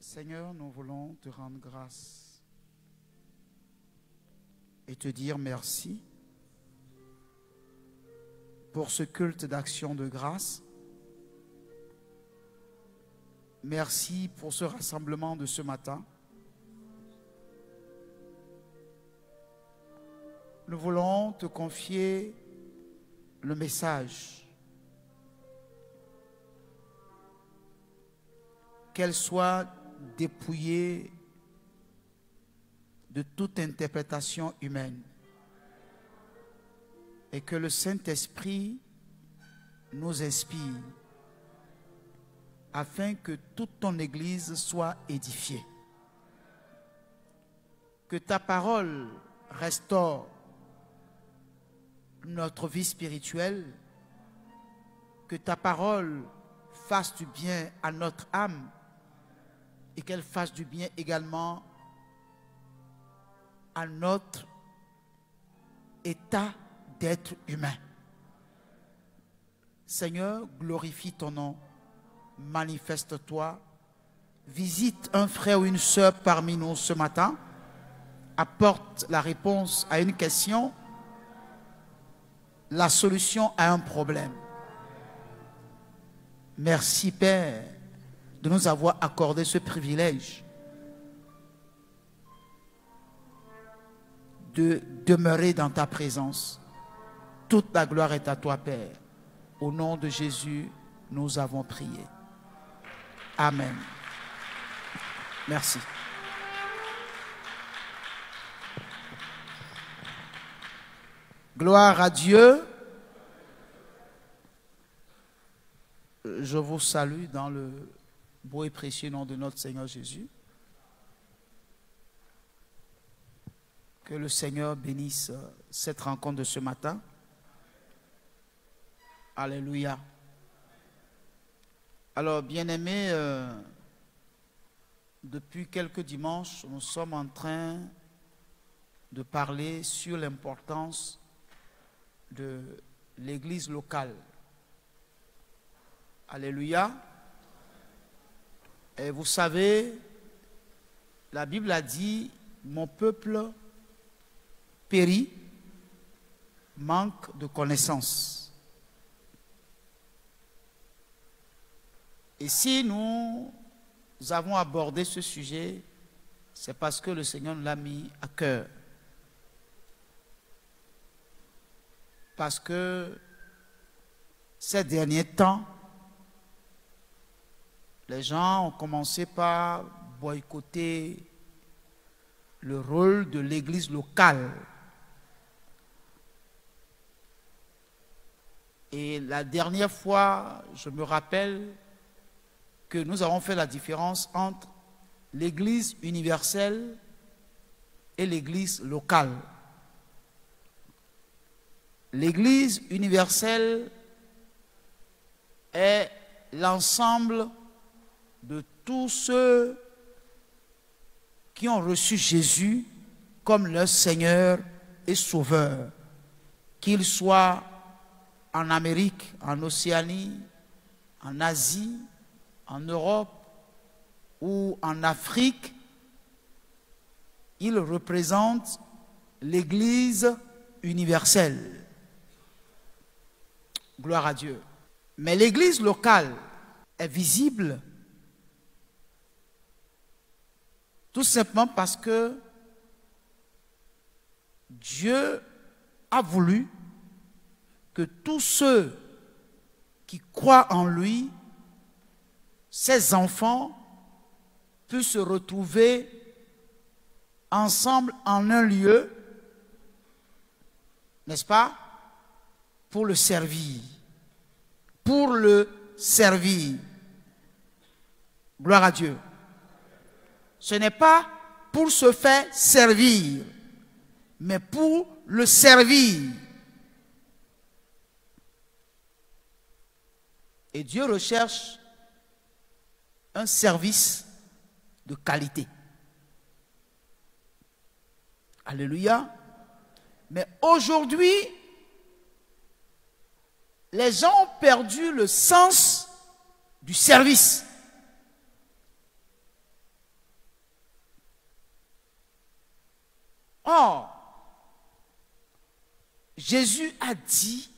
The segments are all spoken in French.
Seigneur, nous voulons te rendre grâce et te dire merci pour ce culte d'action de grâce. Merci pour ce rassemblement de ce matin. Nous voulons te confier le message. Qu'elle soit dépouillée de toute interprétation humaine et que le Saint-Esprit nous inspire afin que toute ton Église soit édifiée. Que ta parole restaure notre vie spirituelle, que ta parole fasse du bien à notre âme et qu'elle fasse du bien également à notre état d'être humain. Seigneur, glorifie ton nom, manifeste-toi, visite un frère ou une sœur parmi nous ce matin, apporte la réponse à une question, la solution à un problème. Merci Père de nous avoir accordé ce privilège de demeurer dans ta présence. Toute la gloire est à toi, Père. Au nom de Jésus, nous avons prié. Amen. Merci. Gloire à Dieu. Je vous salue dans le beau et précieux nom de notre Seigneur Jésus. Que le Seigneur bénisse cette rencontre de ce matin. Alléluia. Alors, bien-aimés, depuis quelques dimanches, nous sommes en train de parler sur l'importance de l'église locale. Alléluia. Et vous savez, la Bible a dit, mon peuple périt, manque de connaissance. Et si nous avons abordé ce sujet, c'est parce que le Seigneur nous l'a mis à cœur. Parce que ces derniers temps, les gens ont commencé par boycotter le rôle de l'église locale. Et la dernière fois, je me rappelle que nous avons fait la différence entre l'église universelle et l'église locale. L'église universelle est l'ensemble de tous ceux qui ont reçu Jésus comme leur Seigneur et Sauveur, qu'ils soient en Amérique, en Océanie, en Asie, en Europe ou en Afrique. Ils représentent l'Église universelle. Gloire à Dieu. Mais l'Église locale est visible tout simplement parce que Dieu a voulu que tous ceux qui croient en lui, ses enfants, puissent se retrouver ensemble en un lieu, n'est-ce pas, pour le servir. Pour le servir. Gloire à Dieu. Ce n'est pas pour se faire servir, mais pour le servir. Et Dieu recherche un service de qualité. Alléluia. Mais aujourd'hui, les gens ont perdu le sens du service. Jésus a dit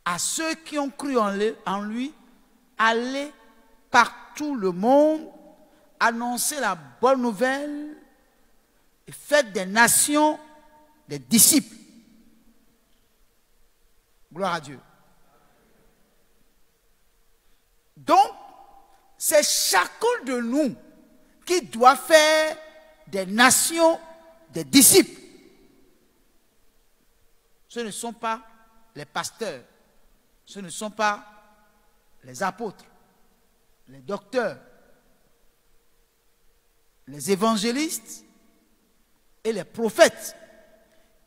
à ceux qui ont cru en lui, allez par tout le monde, annoncez la bonne nouvelle et faites des nations des disciples. Gloire à Dieu. Donc, c'est chacun de nous qui doit faire des nations des disciples. Ce ne sont pas les pasteurs, ce ne sont pas les apôtres, les docteurs, les évangélistes et les prophètes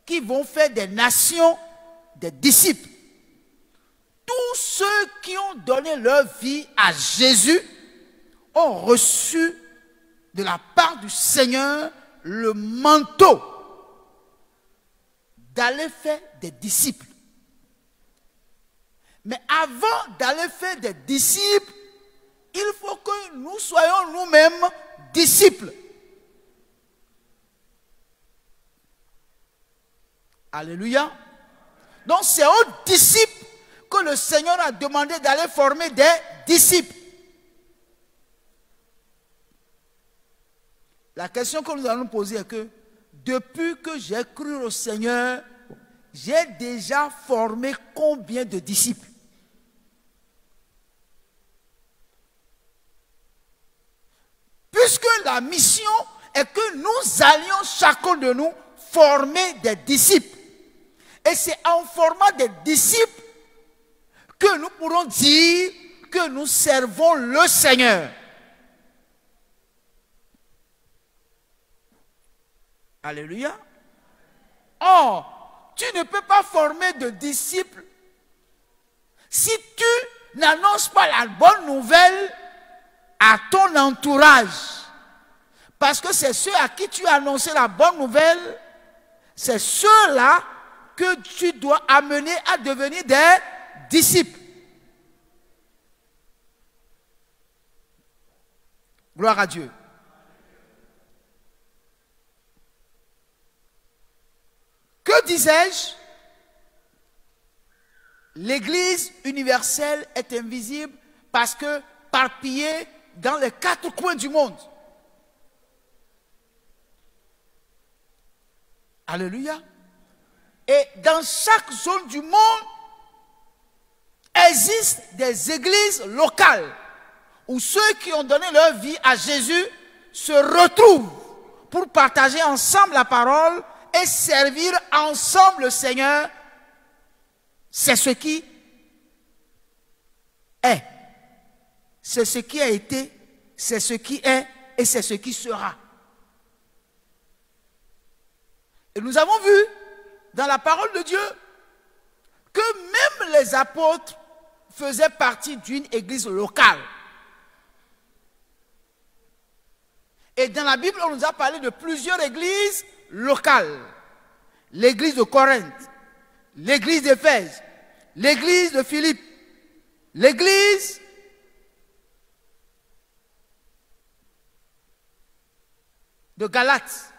qui vont faire des nations des disciples. Tous ceux qui ont donné leur vie à Jésus ont reçu de la part du Seigneur le manteau d'aller faire des disciples. Mais avant d'aller faire des disciples, il faut que nous soyons nous-mêmes disciples. Alléluia. Donc c'est aux disciples que le Seigneur a demandé d'aller former des disciples. La question que nous allons poser est que depuis que j'ai cru au Seigneur, j'ai déjà formé combien de disciples? Puisque la mission est que nous allions chacun de nous former des disciples. Et c'est en formant des disciples que nous pourrons dire que nous servons le Seigneur. Alléluia. Or, tu ne peux pas former de disciples si tu n'annonces pas la bonne nouvelle à ton entourage. Parce que c'est ceux à qui tu as annoncé la bonne nouvelle, c'est ceux-là que tu dois amener à devenir des disciples. Gloire à Dieu. Que disais-je? L'Église universelle est invisible parce que parpillée dans les quatre coins du monde. Alléluia. Et dans chaque zone du monde, existent des églises locales où ceux qui ont donné leur vie à Jésus se retrouvent pour partager ensemble la parole et servir ensemble le Seigneur. C'est ce qui est. C'est ce qui a été, c'est ce qui est et c'est ce qui sera. Et nous avons vu dans la parole de Dieu que même les apôtres faisaient partie d'une église locale. Et dans la Bible, on nous a parlé de plusieurs églises locales. L'église de Corinthe, l'église d'Éphèse, l'église de Philippe, l'église de Galate,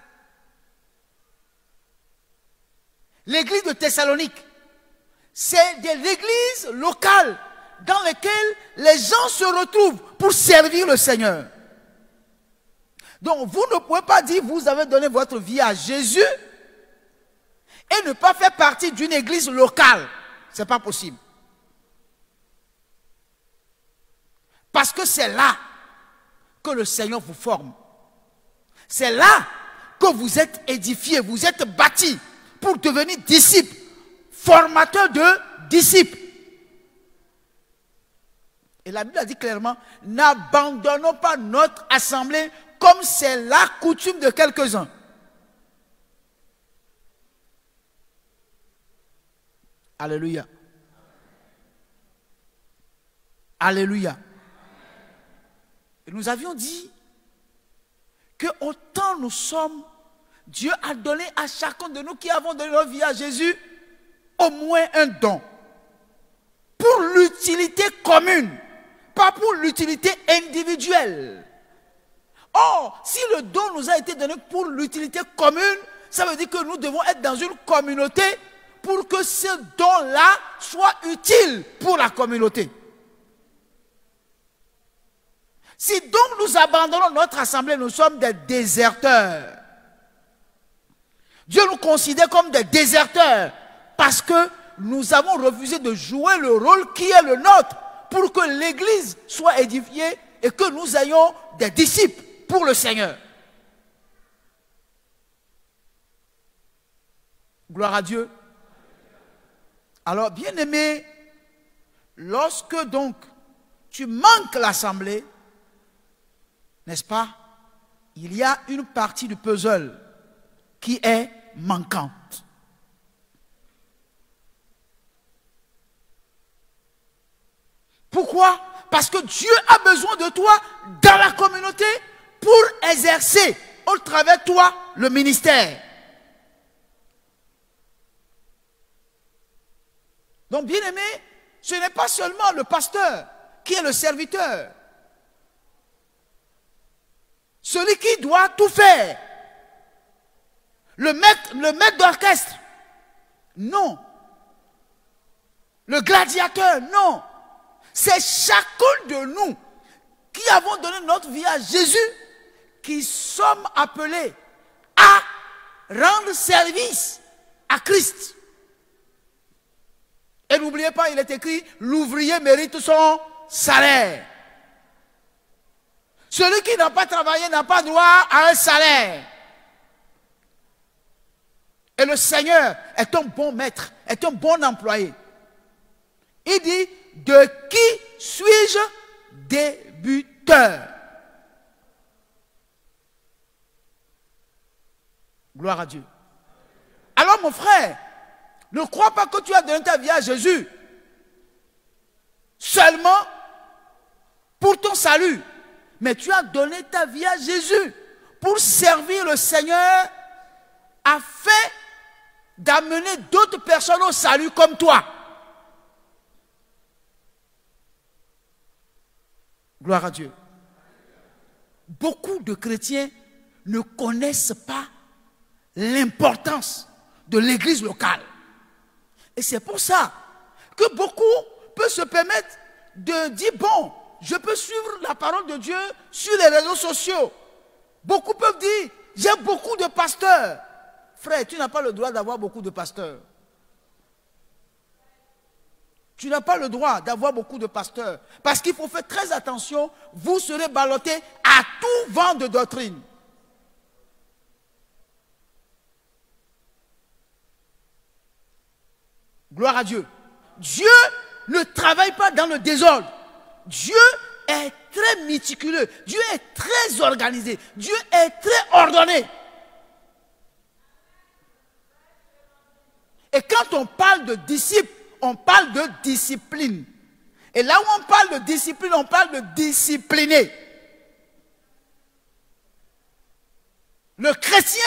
l'église de Thessalonique. C'est de l'église locale dans laquelle les gens se retrouvent pour servir le Seigneur. Donc vous ne pouvez pas dire vous avez donné votre vie à Jésus et ne pas faire partie d'une église locale. Ce n'est pas possible. Parce que c'est là que le Seigneur vous forme. C'est là que vous êtes édifiés, vous êtes bâtis pour devenir disciples, formateurs de disciples. Et la Bible a dit clairement, n'abandonnons pas notre assemblée comme c'est la coutume de quelques-uns. Alléluia. Alléluia. Et nous avions dit que autant nous sommes, Dieu a donné à chacun de nous qui avons donné notre vie à Jésus au moins un don. Pour l'utilité commune, pas pour l'utilité individuelle. Or, si le don nous a été donné pour l'utilité commune, ça veut dire que nous devons être dans une communauté pour que ce don-là soit utile pour la communauté. Si donc nous abandonnons notre assemblée, nous sommes des déserteurs. Dieu nous considère comme des déserteurs parce que nous avons refusé de jouer le rôle qui est le nôtre pour que l'Église soit édifiée et que nous ayons des disciples pour le Seigneur. Gloire à Dieu. Alors, bien-aimé, lorsque donc tu manques l'assemblée, n'est-ce pas, il y a une partie du puzzle qui est manquante. Pourquoi? Parce que Dieu a besoin de toi dans la communauté pour exercer au travers de toi le ministère. Donc, bien aimé, ce n'est pas seulement le pasteur qui est le serviteur. Celui qui doit tout faire. Le maître d'orchestre. Non. Le gladiateur, non. C'est chacun de nous qui avons donné notre vie à Jésus qui sommes appelés à rendre service à Christ. Et n'oubliez pas, il est écrit, l'ouvrier mérite son salaire. Celui qui n'a pas travaillé n'a pas droit à un salaire. Et le Seigneur est un bon maître, est un bon employé. Il dit, de qui suis-je débuteur? Gloire à Dieu. Alors mon frère, ne crois pas que tu as donné ta vie à Jésus seulement pour ton salut. Mais tu as donné ta vie à Jésus pour servir le Seigneur afin d'amener d'autres personnes au salut comme toi. Gloire à Dieu. Beaucoup de chrétiens ne connaissent pas l'importance de l'église locale. Et c'est pour ça que beaucoup peuvent se permettre de dire, bon, je peux suivre la parole de Dieu sur les réseaux sociaux. Beaucoup peuvent dire, j'ai beaucoup de pasteurs. Frère, tu n'as pas le droit d'avoir beaucoup de pasteurs. Tu n'as pas le droit d'avoir beaucoup de pasteurs. Parce qu'il faut faire très attention, vous serez ballottés à tout vent de doctrine. Gloire à Dieu. Dieu ne travaille pas dans le désordre. Dieu est très méticuleux. Dieu est très organisé. Dieu est très ordonné. Et quand on parle de disciples, on parle de discipline. Et là où on parle de discipline, on parle de discipliner. Le chrétien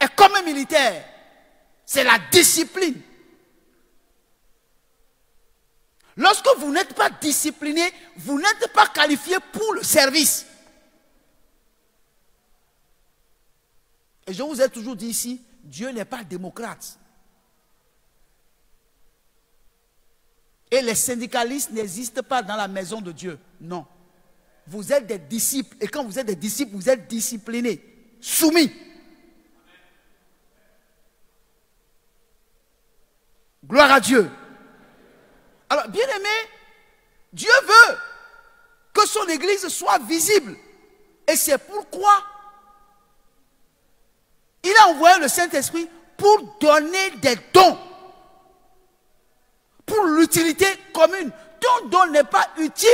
est comme un militaire. C'est la discipline. Lorsque vous n'êtes pas discipliné, vous n'êtes pas qualifié pour le service. Et je vous ai toujours dit ici, Dieu n'est pas démocrate. Et les syndicalistes n'existent pas dans la maison de Dieu. Non. Vous êtes des disciples. Et quand vous êtes des disciples, vous êtes disciplinés, soumis. Gloire à Dieu. Alors, bien aimé, Dieu veut que son église soit visible. Et c'est pourquoi il a envoyé le Saint-Esprit pour donner des dons. Pour l'utilité commune. Ton don n'est pas utile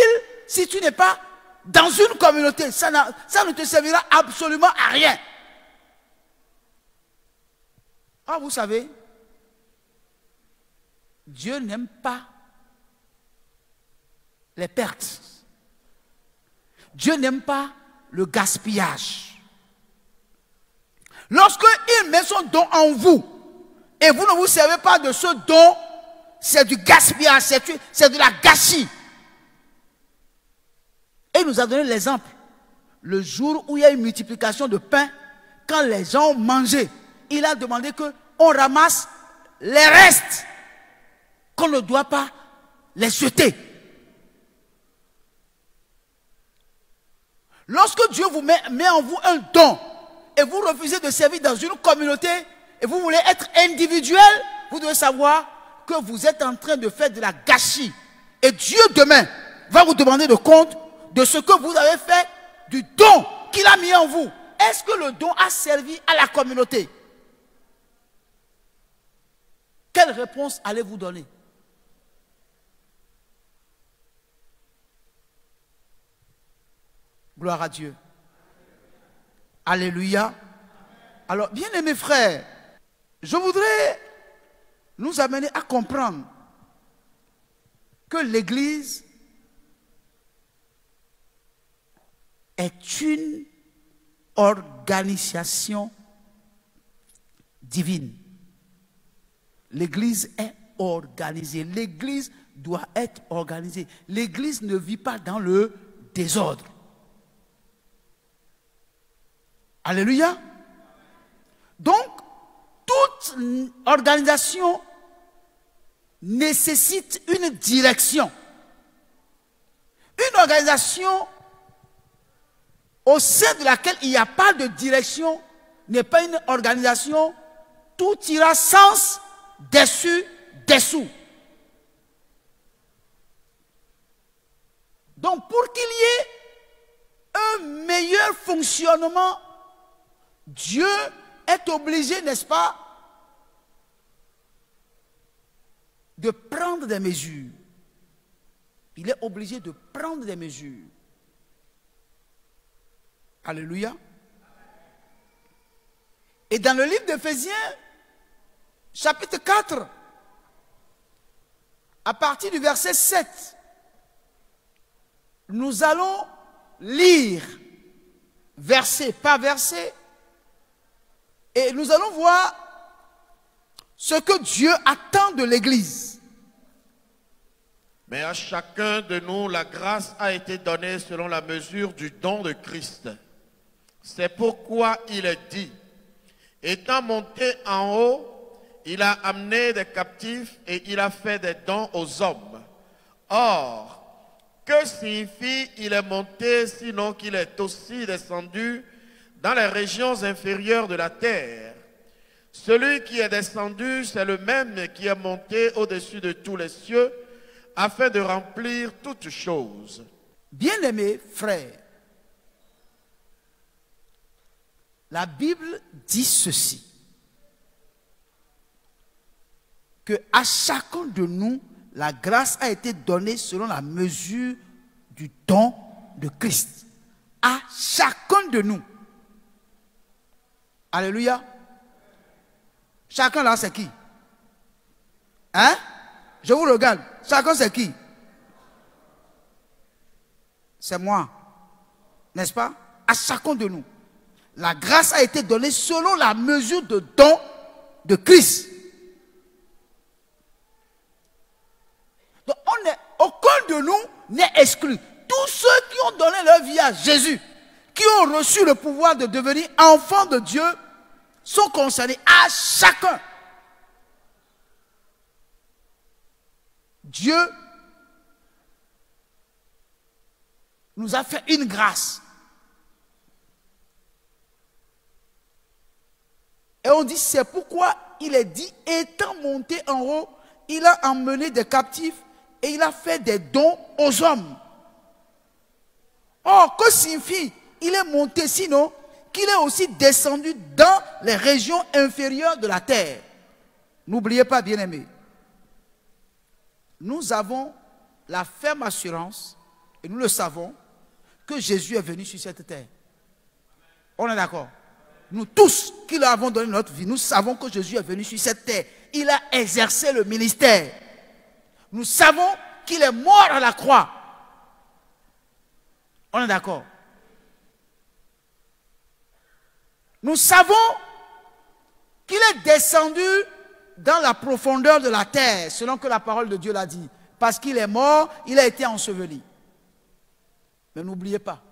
si tu n'es pas dans une communauté. Ça ne te servira absolument à rien. Ah, vous savez, Dieu n'aime pas les pertes. Dieu n'aime pas le gaspillage. Lorsque il met son don en vous et vous ne vous servez pas de ce don, c'est du gaspillage, c'est de la gâchis. Et il nous a donné l'exemple. Le jour où il y a une multiplication de pain, quand les gens ont mangé, il a demandé qu'on ramasse les restes qu'on ne doit pas les jeter. Lorsque Dieu vous met en vous un don et vous refusez de servir dans une communauté et vous voulez être individuel, vous devez savoir que vous êtes en train de faire de la gâchis. Et Dieu demain va vous demander de compte de ce que vous avez fait, du don qu'il a mis en vous. Est-ce que le don a servi à la communauté? Quelle réponse allez-vous donner? Gloire à Dieu. Alléluia. Alors, bien-aimés frères, je voudrais nous amener à comprendre que l'Église est une organisation divine. L'Église est organisée. L'Église doit être organisée. L'Église ne vit pas dans le désordre. Alléluia. Donc, toute organisation nécessite une direction. Une organisation au sein de laquelle il n'y a pas de direction n'est pas une organisation. Tout ira sens dessus, dessous. Donc, pour qu'il y ait un meilleur fonctionnement, Dieu est obligé, n'est-ce pas, de prendre des mesures. Il est obligé de prendre des mesures. Alléluia. Et dans le livre d'Éphésiens, chapitre 4, à partir du verset 7, nous allons lire verset par verset et nous allons voir ce que Dieu attend de l'Église. Mais à chacun de nous, la grâce a été donnée selon la mesure du don de Christ. C'est pourquoi il est dit, étant monté en haut, il a amené des captifs et il a fait des dons aux hommes. Or, que signifie il est monté, sinon qu'il est aussi descendu dans les régions inférieures de la terre? Celui qui est descendu, c'est le même qui est monté au-dessus de tous les cieux, afin de remplir toutes choses. Bien-aimés frères, la Bible dit ceci, que à chacun de nous, la grâce a été donnée selon la mesure du don de Christ. À chacun de nous. Alléluia. Chacun là, c'est qui? Hein? Je vous regarde. Chacun, c'est qui? C'est moi. N'est-ce pas? À chacun de nous. La grâce a été donnée selon la mesure de don de Christ. Donc, aucun de nous n'est exclu. Tous ceux qui ont donné leur vie à Jésus, qui ont reçu le pouvoir de devenir enfants de Dieu, sont concernés. À chacun. Dieu nous a fait une grâce. Et on dit, c'est pourquoi il est dit, étant monté en haut, il a emmené des captifs et il a fait des dons aux hommes. Or, que signifie il est monté, sinon qu'il est aussi descendu dans les régions inférieures de la terre? N'oubliez pas, bien-aimés, nous avons la ferme assurance, et nous le savons, que Jésus est venu sur cette terre. On est d'accord? Nous tous qui lui avons donné notre vie, nous savons que Jésus est venu sur cette terre. Il a exercé le ministère. Nous savons qu'il est mort à la croix. On est d'accord? Nous savons qu'il est descendu dans la profondeur de la terre, selon que la parole de Dieu l'a dit. Parce qu'il est mort, il a été enseveli. Mais n'oubliez pas,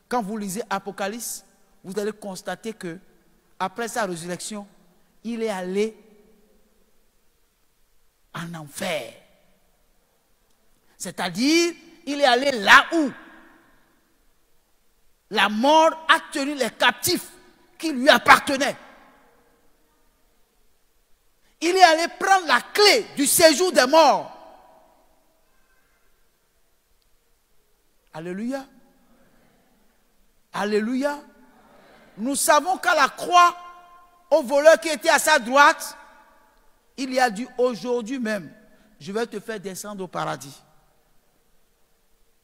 quand vous lisez Apocalypse, vous allez constater que après sa résurrection, il est allé en enfer. C'est-à-dire, il est allé là où la mort a tenu les captifs qui lui appartenaient. Il est allé prendre la clé du séjour des morts. Alléluia. Alléluia. Nous savons qu'à la croix, au voleur qui était à sa droite, il y a dit aujourd'hui même, je vais te faire descendre au paradis.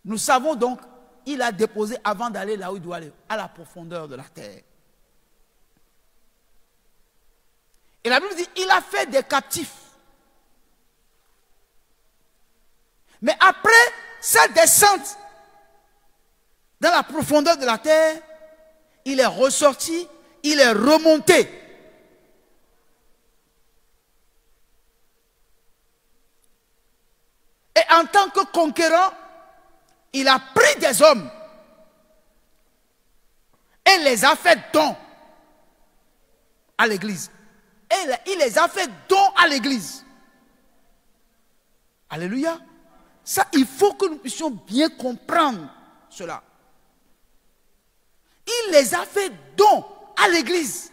Nous savons donc, il a déposé avant d'aller là où il doit aller, à la profondeur de la terre. Et la Bible dit, il a fait des captifs. Mais après sa descente dans la profondeur de la terre, il est ressorti, il est remonté. Et en tant que conquérant, il a pris des hommes et les a fait don à l'église. Et il les a fait don à l'église. Alléluia. Ça, il faut que nous puissions bien comprendre cela. Il les a fait don à l'église.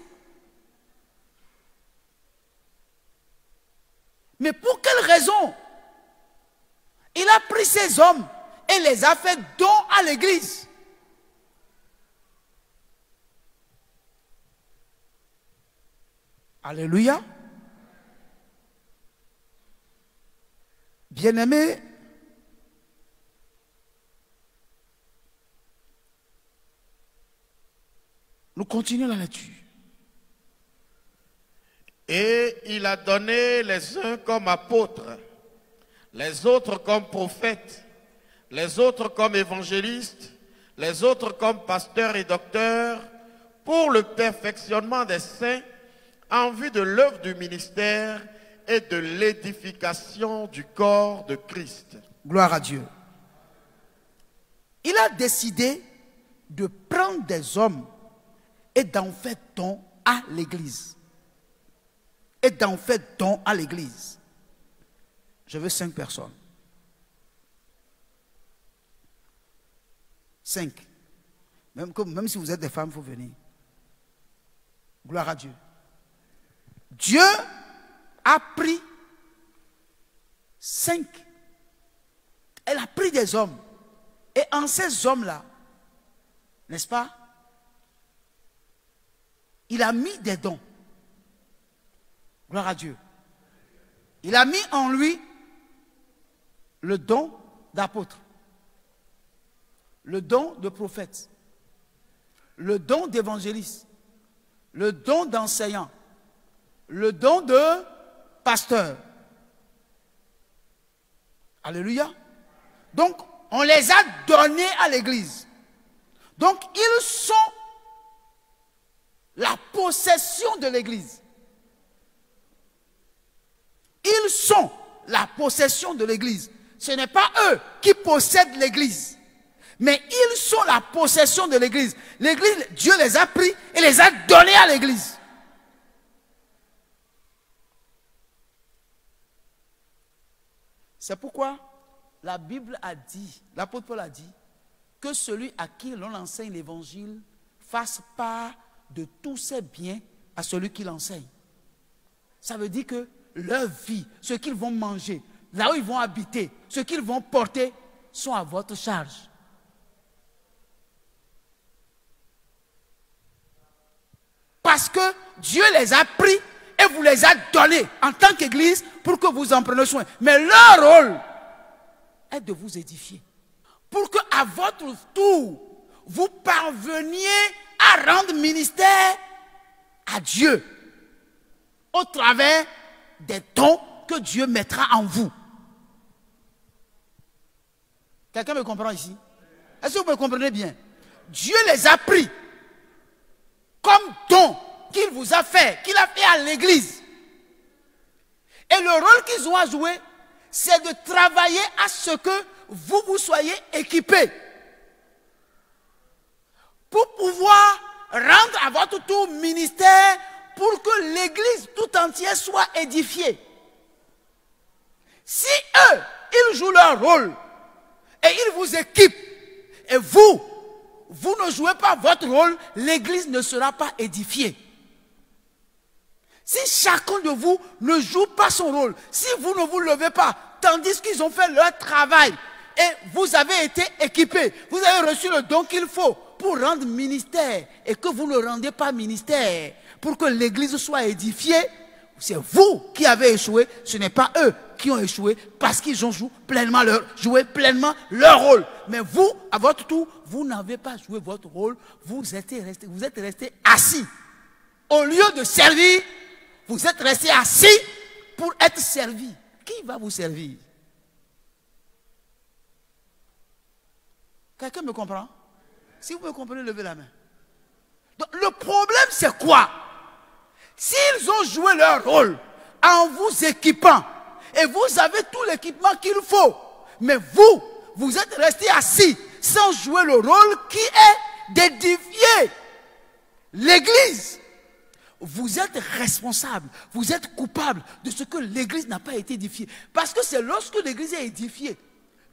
Mais pour quelle raison? Il a pris ces hommes et les a fait don à l'église. Alléluia. Bien-aimés, nous continuons la lecture. Et il a donné les uns comme apôtres, les autres comme prophètes, les autres comme évangélistes, les autres comme pasteurs et docteurs, pour le perfectionnement des saints, en vue de l'œuvre du ministère et de l'édification du corps de Christ. Gloire à Dieu. Il a décidé de prendre des hommes et d'en faire don à l'église. Et d'en faire don à l'église. Je veux 5 personnes. 5. Même si vous êtes des femmes, il faut venir. Gloire à Dieu. Dieu a pris 5. Elle a pris des hommes. Et en ces hommes-là, n'est-ce pas, il a mis des dons. Gloire à Dieu. Il a mis en lui le don d'apôtre, le don de prophète, le don d'évangéliste, le don d'enseignant, le don de pasteur. Alléluia. Donc, on les a donnés à l'église. Donc, ils sont la possession de l'église. Ils sont la possession de l'église. Ce n'est pas eux qui possèdent l'église, mais ils sont la possession de l'église. L'église, Dieu les a pris et les a donnés à l'église. C'est pourquoi la Bible a dit, l'apôtre Paul a dit, que celui à qui l'on enseigne l'évangile fasse part de tous ses biens à celui qui l'enseigne. Ça veut dire que leur vie, ce qu'ils vont manger, là où ils vont habiter, ce qu'ils vont porter, sont à votre charge. Parce que Dieu les a pris et vous les a donnés en tant qu'église pour que vous en preniez soin. Mais leur rôle est de vous édifier. Pour que à votre tour, vous parveniez à rendre ministère à Dieu au travers des dons que Dieu mettra en vous. Quelqu'un me comprend ici? Est-ce que vous me comprenez bien? Dieu les a pris comme dons qu'il vous a fait, qu'il a fait à l'église. Et le rôle qu'ils ont à jouer, c'est de travailler à ce que vous soyez équipés pour pouvoir rendre à votre tour ministère pour que l'église tout entière soit édifiée. Si eux, ils jouent leur rôle et ils vous équipent, et vous ne jouez pas votre rôle, l'église ne sera pas édifiée. Si chacun de vous ne joue pas son rôle, si vous ne vous levez pas, tandis qu'ils ont fait leur travail, et vous avez été équipés, vous avez reçu le don qu'il faut pour rendre ministère, et que vous ne rendez pas ministère, pour que l'église soit édifiée, c'est vous qui avez échoué, ce n'est pas eux qui ont échoué, parce qu'ils ont joué pleinement leur rôle. Mais vous, à votre tour, vous n'avez pas joué votre rôle, vous êtes restés assis. Au lieu de servir, vous êtes restés assis pour être servis. Qui va vous servir? Quelqu'un me comprend? Si vous me comprenez, levez la main. Donc, le problème, c'est quoi? S'ils ont joué leur rôle en vous équipant, et vous avez tout l'équipement qu'il faut, mais vous êtes restés assis sans jouer le rôle qui est d'édifier l'église. Vous êtes responsable, vous êtes coupable de ce que l'église n'a pas été édifiée. Parce que c'est lorsque l'église est édifiée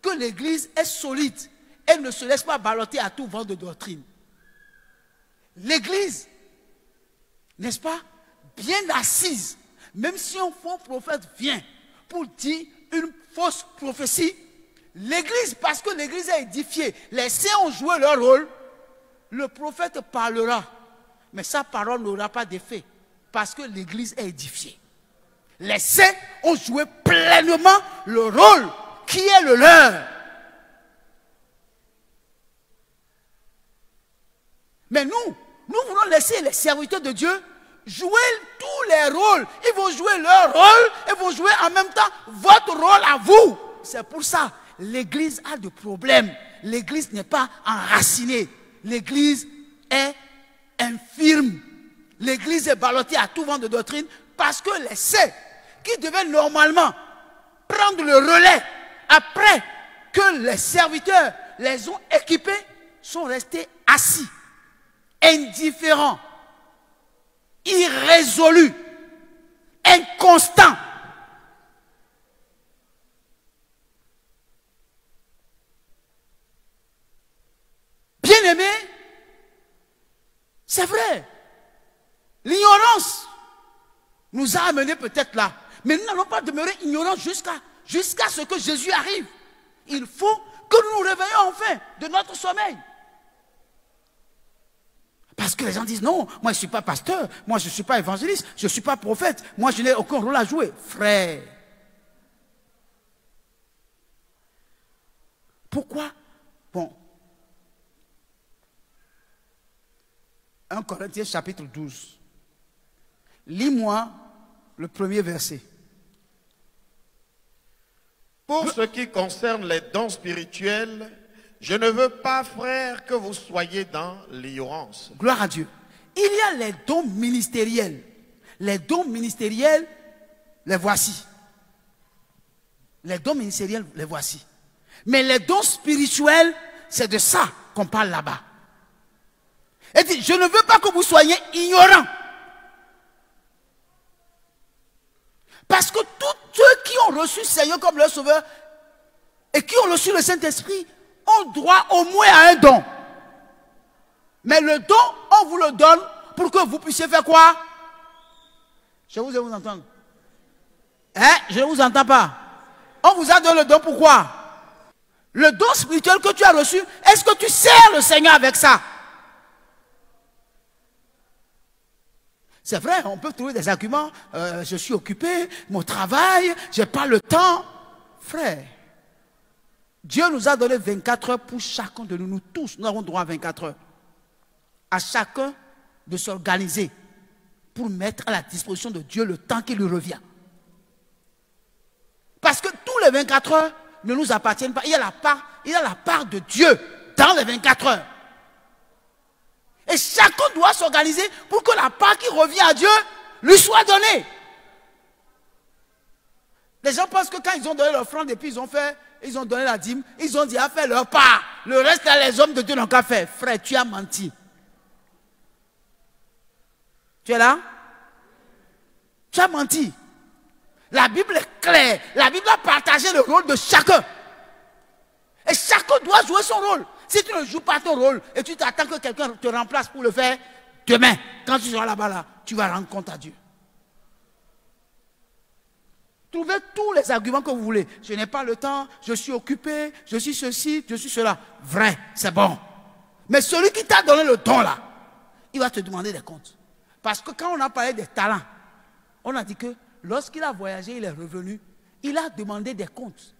que l'église est solide. Elle ne se laisse pas balloter à tout vent de doctrine. L'église, n'est-ce pas, bien assise, même si un faux prophète vient pour dire une fausse prophétie, l'église, parce que l'église est édifiée, les saints ont joué leur rôle, le prophète parlera, mais sa parole n'aura pas d'effet, parce que l'église est édifiée. Les saints ont joué pleinement le rôle qui est le leur. Mais nous voulons laisser les serviteurs de Dieu jouer tous les rôles. Ils vont jouer leur rôle et vont jouer en même temps votre rôle à vous. C'est pour ça, l'église a des problèmes. L'église n'est pas enracinée. L'église est infirme. L'église est ballottée à tout vent de doctrine parce que les saints qui devaient normalement prendre le relais après que les serviteurs les ont équipés sont restés assis, indifférents, irrésolus, inconstants. Bien-aimés, c'est vrai. L'ignorance nous a amenés peut-être là. Mais nous n'allons pas demeurer ignorants jusqu'à ce que Jésus arrive. Il faut que nous nous réveillions enfin de notre sommeil. Parce que les gens disent, non, moi je ne suis pas pasteur, moi je ne suis pas évangéliste, je ne suis pas prophète, moi je n'ai aucun rôle à jouer. Frère, pourquoi? Bon, 1 Corinthiens chapitre 12. Lis-moi le premier verset. Pour ce qui concerne les dons spirituels, je ne veux pas, frères, que vous soyez dans l'ignorance. Gloire à Dieu. Il y a les dons ministériels. Les dons ministériels, les voici. Les dons ministériels, les voici. Mais les dons spirituels, c'est de ça qu'on parle là-bas. Il dit, je ne veux pas que vous soyez ignorants. Parce que tous ceux qui ont reçu le Seigneur comme leur sauveur et qui ont reçu le Saint-Esprit ont droit au moins à un don. Mais le don, on vous le donne pour que vous puissiez faire quoi? Je vous ai vous entendre. Je ne vous entends pas. On vous a donné le don pourquoi? Le don spirituel que tu as reçu, est-ce que tu sers le Seigneur avec ça? C'est vrai, on peut trouver des arguments. Je suis occupé, mon travail, je n'ai pas le temps. Frère, Dieu nous a donné 24 heures pour chacun de nous. Nous tous, nous avons droit à 24 heures. À chacun de s'organiser pour mettre à la disposition de Dieu le temps qui lui revient. Parce que tous les 24 heures ne nous appartiennent pas. Il y a la part de Dieu dans les 24 heures. Et chacun doit s'organiser pour que la part qui revient à Dieu lui soit donnée. Les gens pensent que quand ils ont donné l'offrande et puis ils ont donné la dîme, ils ont dit à faire leur part. Le reste, là, les hommes de Dieu n'ont qu'à faire. Frère, tu as menti. Tu es là? Tu as menti. La Bible est claire. La Bible a partagé le rôle de chacun. Et chacun doit jouer son rôle. Si tu ne joues pas ton rôle et tu t'attends que quelqu'un te remplace pour le faire, demain, quand tu seras là-bas, là, tu vas rendre compte à Dieu. Trouvez tous les arguments que vous voulez. Je n'ai pas le temps, je suis occupé, je suis ceci, je suis cela. Vrai, c'est bon. Mais celui qui t'a donné le don là, il va te demander des comptes. Parce que quand on a parlé des talents, on a dit que lorsqu'il a voyagé, il est revenu, il a demandé des comptes.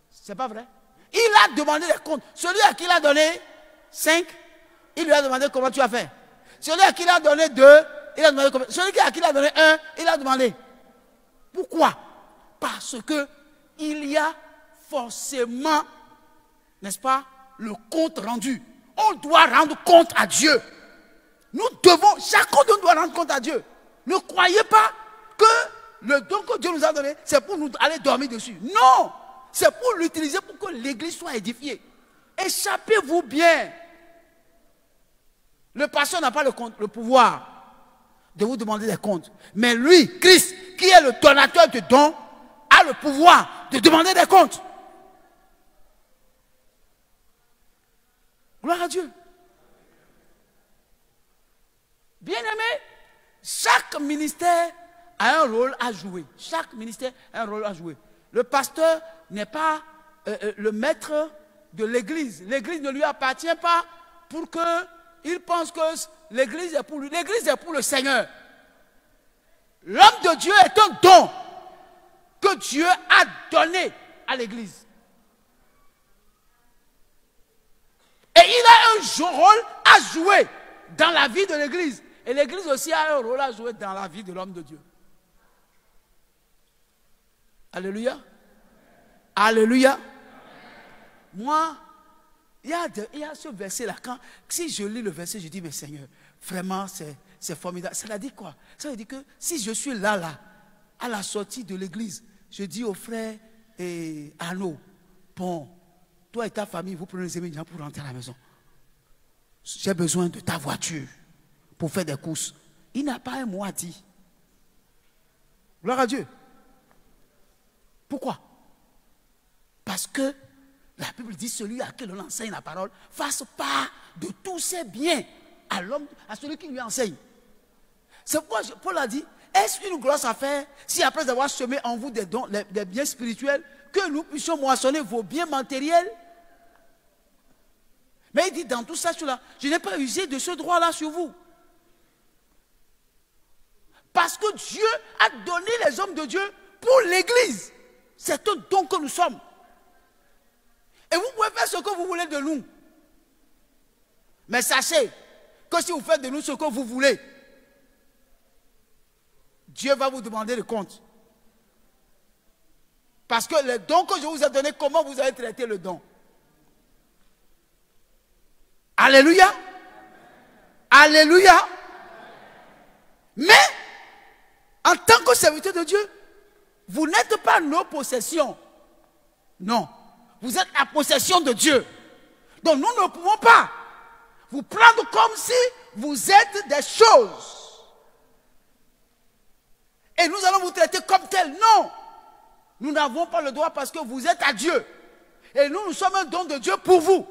C'est pas vrai? Il a demandé des comptes. Celui à qui il a donné 5, il lui a demandé comment tu as fait. Celui à qui il a donné 2, il a demandé comment. Celui à qui il a donné 1, il a demandé. Pourquoi? Parce que il y a forcément, n'est-ce pas, le compte rendu. On doit rendre compte à Dieu. Nous devons, chacun de nous doit rendre compte à Dieu. Ne croyez pas que le don que Dieu nous a donné, c'est pour nous aller dormir dessus. Non! C'est pour l'utiliser pour que l'église soit édifiée. Échappez-vous bien. Le pasteur n'a pas le pouvoir de vous demander des comptes. Mais lui, Christ, qui est le donateur de dons, a le pouvoir de demander des comptes. Gloire à Dieu. Bien-aimé, chaque ministère a un rôle à jouer. Chaque ministère a un rôle à jouer. Le pasteur n'est pas le maître de l'église. L'église ne lui appartient pas pour qu'il pense que l'église est pour lui. L'église est pour le Seigneur. L'homme de Dieu est un don que Dieu a donné à l'église. Et il a un rôle à jouer dans la vie de l'église. Et l'église aussi a un rôle à jouer dans la vie de l'homme de Dieu. Alléluia. Alléluia. Moi, il y a ce verset-là. Si je lis le verset, je dis, mais Seigneur, vraiment, c'est formidable. Ça veut dire quoi? Ça veut dire que si je suis là, à la sortie de l'église, je dis au frère Arnaud, bon, toi et ta famille, vous prenez les émédiants pour rentrer à la maison. J'ai besoin de ta voiture pour faire des courses. Il n'a pas un mot à dire. Gloire à Dieu. Pourquoi? Parce que la Bible dit, celui à qui l'on enseigne la parole, fasse part de tous ses biens à l'homme, à celui qui lui enseigne. C'est pourquoi Paul a dit, est-ce une grosse affaire si après avoir semé en vous des dons, des biens spirituels, que nous puissions moissonner vos biens matériels? Mais il dit, dans tout ça, je n'ai pas usé de ce droit-là sur vous. Parce que Dieu a donné les hommes de Dieu pour l'église. C'est un don que nous sommes. Et vous pouvez faire ce que vous voulez de nous. Mais sachez que si vous faites de nous ce que vous voulez, Dieu va vous demander le compte. Parce que le don que je vous ai donné, comment vous avez traité le don? Alléluia. Alléluia. Mais, en tant que serviteur de Dieu, vous n'êtes pas nos possessions. Non. Vous êtes la possession de Dieu. Donc nous ne pouvons pas vous prendre comme si vous êtes des choses. Et nous allons vous traiter comme tel. Non. Nous n'avons pas le droit parce que vous êtes à Dieu. Et nous sommes un don de Dieu pour vous.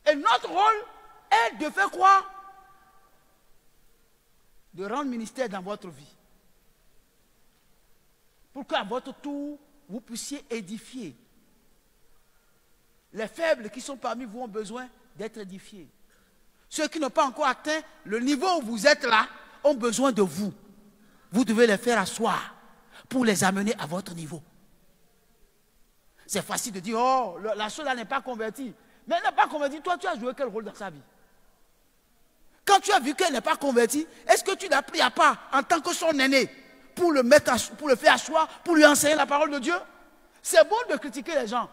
Et notre rôle est de faire quoi? De rendre ministère dans votre vie. Pour qu'à votre tour, vous puissiez édifier. Les faibles qui sont parmi vous ont besoin d'être édifiés. Ceux qui n'ont pas encore atteint le niveau où vous êtes là, ont besoin de vous. Vous devez les faire asseoir pour les amener à votre niveau. C'est facile de dire, oh, la chose là n'est pas convertie. Mais elle n'est pas convertie, toi tu as joué quel rôle dans sa vie? Quand tu as vu qu'elle n'est pas convertie, est-ce que tu l'as pris à part en tant que son aîné pour le faire asseoir, pour lui enseigner la parole de Dieu? C'est bon de critiquer les gens.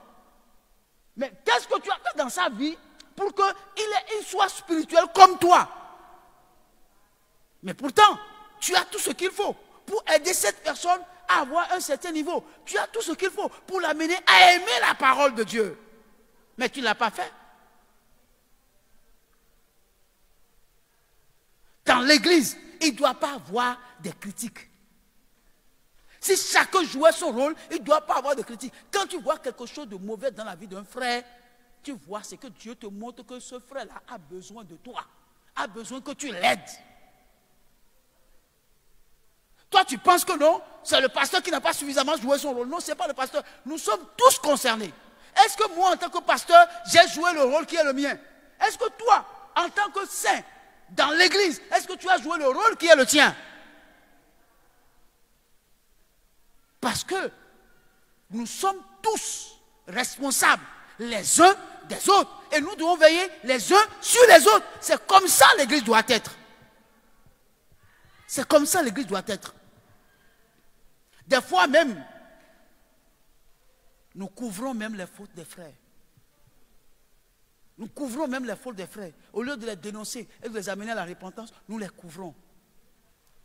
Mais qu'est-ce que tu as fait dans sa vie pour qu'il soit spirituel comme toi? Mais pourtant, tu as tout ce qu'il faut pour aider cette personne à avoir un certain niveau. Tu as tout ce qu'il faut pour l'amener à aimer la parole de Dieu. Mais tu ne l'as pas fait. Dans l'église, il ne doit pas avoir des critiques. Si chacun jouait son rôle, il ne doit pas avoir de critique. Quand tu vois quelque chose de mauvais dans la vie d'un frère, tu vois, c'est que Dieu te montre que ce frère-là a besoin de toi, a besoin que tu l'aides. Toi, tu penses que non, c'est le pasteur qui n'a pas suffisamment joué son rôle. Non, ce n'est pas le pasteur. Nous sommes tous concernés. Est-ce que moi, en tant que pasteur, j'ai joué le rôle qui est le mien? Est-ce que toi, en tant que saint, dans l'église, est-ce que tu as joué le rôle qui est le tien? Parce que nous sommes tous responsables les uns des autres. Et nous devons veiller les uns sur les autres. C'est comme ça l'église doit être. C'est comme ça l'église doit être. Des fois même, nous couvrons même les fautes des frères. Nous couvrons même les fautes des frères. Au lieu de les dénoncer et de les amener à la repentance, nous les couvrons.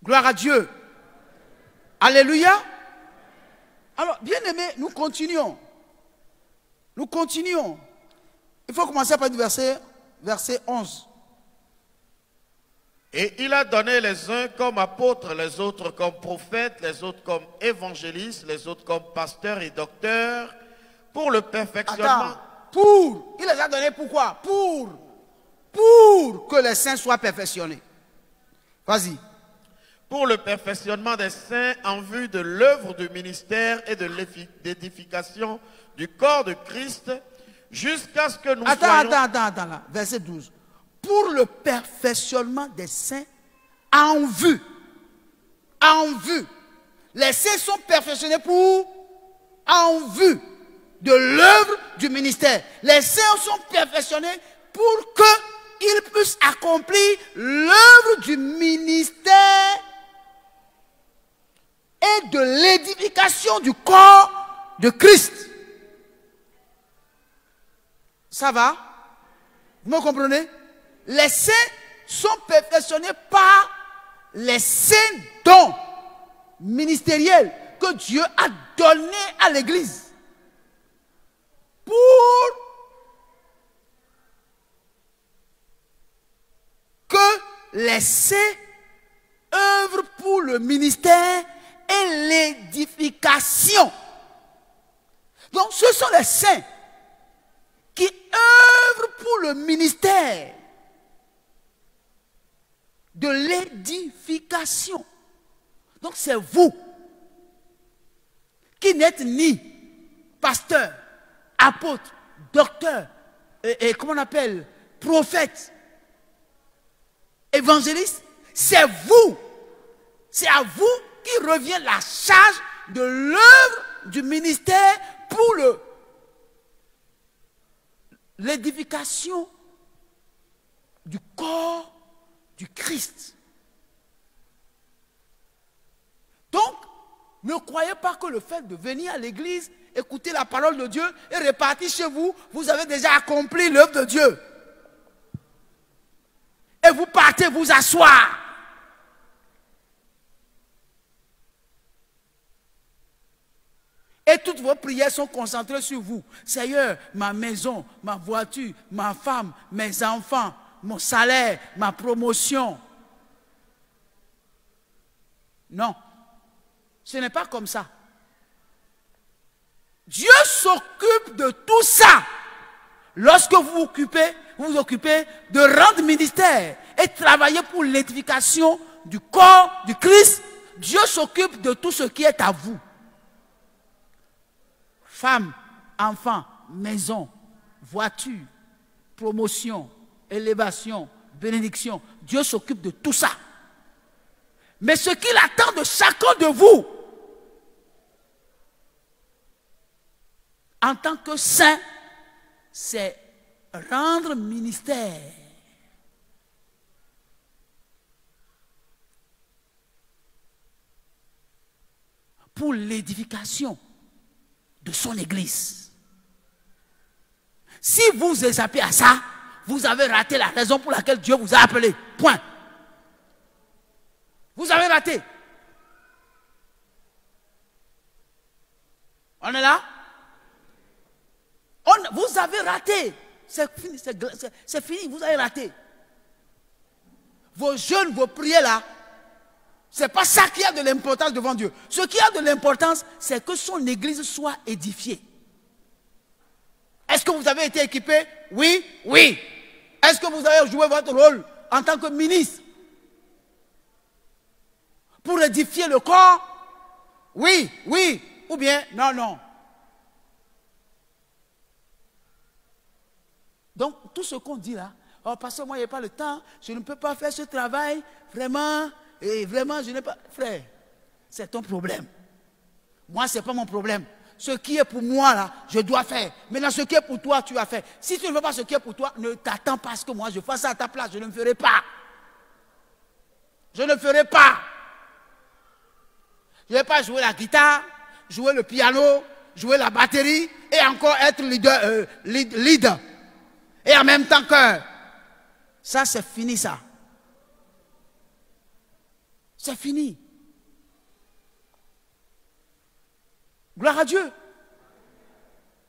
Gloire à Dieu. Alléluia. Alors, bien aimés, nous continuons. Nous continuons. Il faut commencer par le verset 11. Et il a donné les uns comme apôtres, les autres comme prophètes, les autres comme évangélistes, les autres comme pasteurs et docteurs, pour le perfectionnement. Il les a donnés pourquoi? Pour que les saints soient perfectionnés. Vas-y. Pour le perfectionnement des saints en vue de l'œuvre du ministère et de l'édification du corps de Christ, jusqu'à ce que nous soyons... Attends, là. Verset 12. Pour le perfectionnement des saints en vue. En vue. Les saints sont perfectionnés en vue de l'œuvre du ministère. Les saints sont perfectionnés pour qu'ils puissent accomplir l'œuvre du ministère et de l'édification du corps de Christ. Ça va? Vous me comprenez? Les saints sont perfectionnés par les saints dons ministériels que Dieu a donnés à l'Église pour que les saints œuvrent pour le ministère et l'édification. Donc ce sont les saints qui œuvrent pour le ministère de l'édification. Donc c'est vous qui n'êtes ni pasteur, apôtre, docteur, et comment on appelle, prophète, évangéliste. C'est vous. C'est à vous qui revient la charge de l'œuvre du ministère pour l'édification du corps du Christ. Donc, ne croyez pas que le fait de venir à l'église, écouter la parole de Dieu et repartir chez vous, vous avez déjà accompli l'œuvre de Dieu. Et vous partez vous asseoir. Et toutes vos prières sont concentrées sur vous. Seigneur, ma maison, ma voiture, ma femme, mes enfants, mon salaire, ma promotion. Non, ce n'est pas comme ça. Dieu s'occupe de tout ça. Lorsque vous vous occupez de rendre ministère et travailler pour l'édification du corps du Christ, Dieu s'occupe de tout ce qui est à vous. Femme, enfant, maison, voiture, promotion, élévation, bénédiction. Dieu s'occupe de tout ça. Mais ce qu'il attend de chacun de vous, en tant que saint, c'est rendre ministère. Pour l'édification de son église. Si vous échappez à ça, vous avez raté la raison pour laquelle Dieu vous a appelé. Point. Vous avez raté. On est là? Vous avez raté. C'est fini, vous avez raté. Vos jeûnes, vos prières là, Ce n'est pas ça qui a de l'importance devant Dieu. Ce qui a de l'importance, c'est que son église soit édifiée. Est-ce que vous avez été équipé? Oui, oui. Est-ce que vous avez joué votre rôle en tant que ministre pour édifier le corps? Oui, oui. Ou bien, non, non. Donc, tout ce qu'on dit là, oh, parce que moi, il n'y a pas le temps, je ne peux pas faire ce travail, vraiment, et vraiment, je n'ai pas... Frère, c'est ton problème. Moi, ce n'est pas mon problème. Ce qui est pour moi, là, je dois faire. Maintenant, ce qui est pour toi, tu as fait. Si tu ne veux pas ce qui est pour toi, ne t'attends pas à ce que moi, je fasse ça à ta place. Je ne le ferai pas. Je ne le ferai pas. Je ne vais pas jouer la guitare, jouer le piano, jouer la batterie et encore être leader. Et en même temps que ça, c'est fini ça. C'est fini. Gloire à Dieu.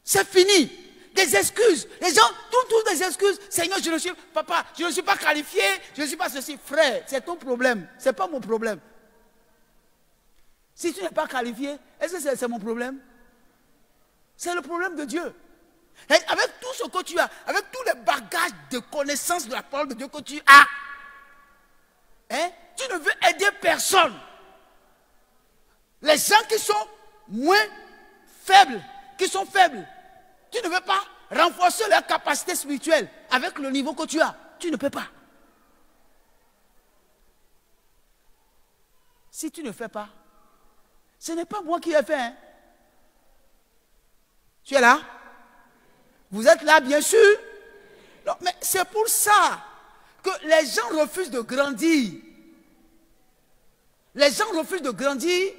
C'est fini. Des excuses. Les gens trouvent des excuses. Seigneur, je ne suis papa, je ne suis pas qualifié, je ne suis pas ceci. Frère, c'est ton problème. Ce n'est pas mon problème. Si tu n'es pas qualifié, est-ce que c'est mon problème? C'est le problème de Dieu. Et avec tout ce que tu as, avec tous les bagages de connaissance de la parole de Dieu que tu as, hein, tu ne veux aider personne. Les gens qui sont moins faibles, tu ne veux pas renforcer leur capacité spirituelle avec le niveau que tu as. Tu ne peux pas. Si tu ne fais pas, ce n'est pas moi qui ai fait. Hein. Tu es là? Vous êtes là, bien sûr? Non, mais c'est pour ça que les gens refusent de grandir. Les gens refusent de grandir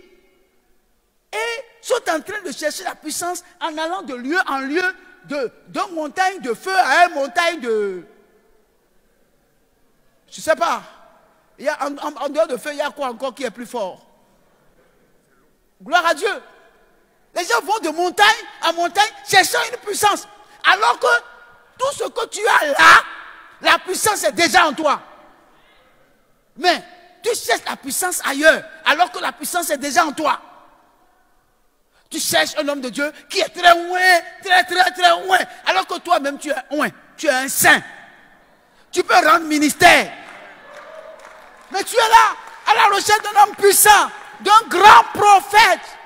et sont en train de chercher la puissance en allant de lieu en lieu, d'une montagne de feu à une montagne de... Je ne sais pas. Il y a, en dehors de feu, il y a quoi encore qui est plus fort? Gloire à Dieu. Les gens vont de montagne à montagne cherchant une puissance. Alors que tout ce que tu as là, la puissance est déjà en toi. Mais tu cherches la puissance ailleurs, alors que la puissance est déjà en toi. Tu cherches un homme de Dieu qui est très loin, très loin, alors que toi-même tu es loin. Tu es un saint. Tu peux rendre ministère. Mais tu es là, à la recherche d'un homme puissant, d'un grand prophète.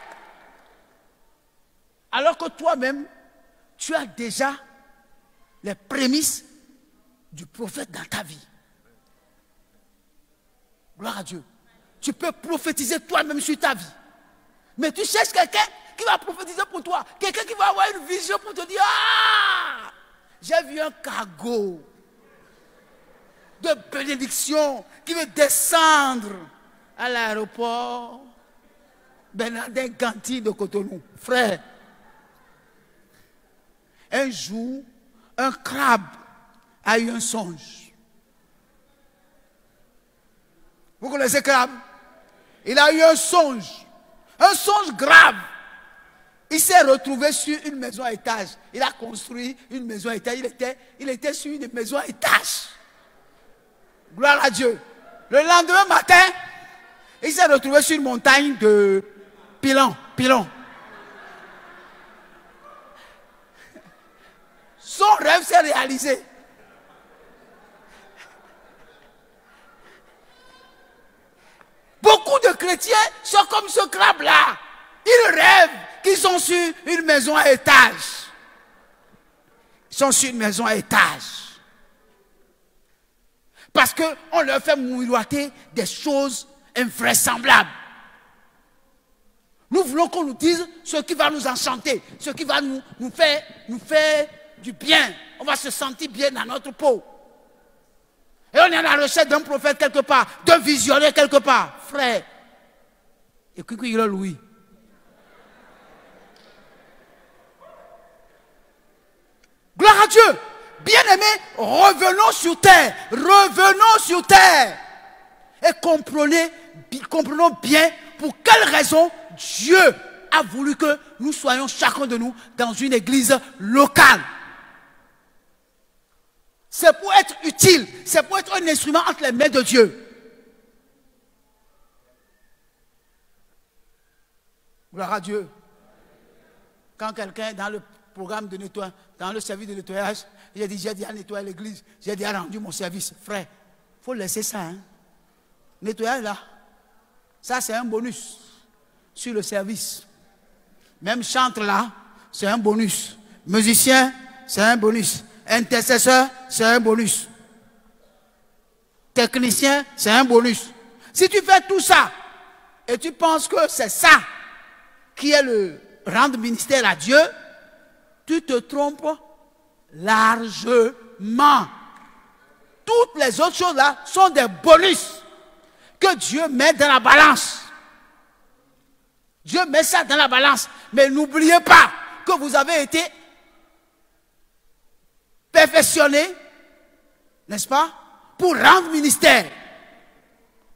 Alors que toi-même, tu as déjà les prémices du prophète dans ta vie. Gloire à Dieu. Tu peux prophétiser toi-même sur ta vie. Mais tu cherches quelqu'un qui va prophétiser pour toi. Quelqu'un qui va avoir une vision pour te dire, ah, j'ai vu un cargo de bénédiction qui veut descendre à l'aéroport Bernardin Ganti de Cotonou. Frère, un jour, un crabe a eu un songe. Vous connaissez crabe? Il a eu un songe grave. Il s'est retrouvé sur une maison à étage. Il a construit une maison à étage. Il était sur une maison à étage. Gloire à Dieu. Le lendemain matin, il s'est retrouvé sur une montagne de pilon. Son rêve s'est réalisé. Beaucoup de chrétiens sont comme ce crabe-là. Ils rêvent qu'ils sont sur une maison à étage. Ils sont sur une maison à étage. Parce qu'on leur fait mouilloiter des choses invraisemblables. Nous voulons qu'on nous dise ce qui va nous enchanter, ce qui va nous faire du bien. On va se sentir bien dans notre peau. Et on est à la recherche d'un prophète quelque part, d'un visionnaire quelque part. Frère, et qui il a Louis. Gloire à Dieu. Bien-aimés, revenons sur terre. Et comprenons bien pour quelle raison Dieu a voulu que nous soyons chacun de nous dans une église locale. C'est pour être utile, c'est pour être un instrument entre les mains de Dieu. Gloire à Dieu. Quand quelqu'un dans le programme de nettoyage, dans le service de nettoyage, j'ai déjà nettoyé l'église, j'ai déjà rendu mon service. Frère, il faut laisser ça. Hein. Nettoyage là, ça c'est un bonus sur le service. Même chantre là, c'est un bonus. Musicien, c'est un bonus. Intercesseur, c'est un bonus. Technicien, c'est un bonus. Si tu fais tout ça, et tu penses que c'est ça qui est le rendre ministère à Dieu, tu te trompes largement. Toutes les autres choses là sont des bonus que Dieu met dans la balance. Dieu met ça dans la balance. Mais n'oubliez pas que vous avez été perfectionné, n'est-ce pas, pour rendre ministère.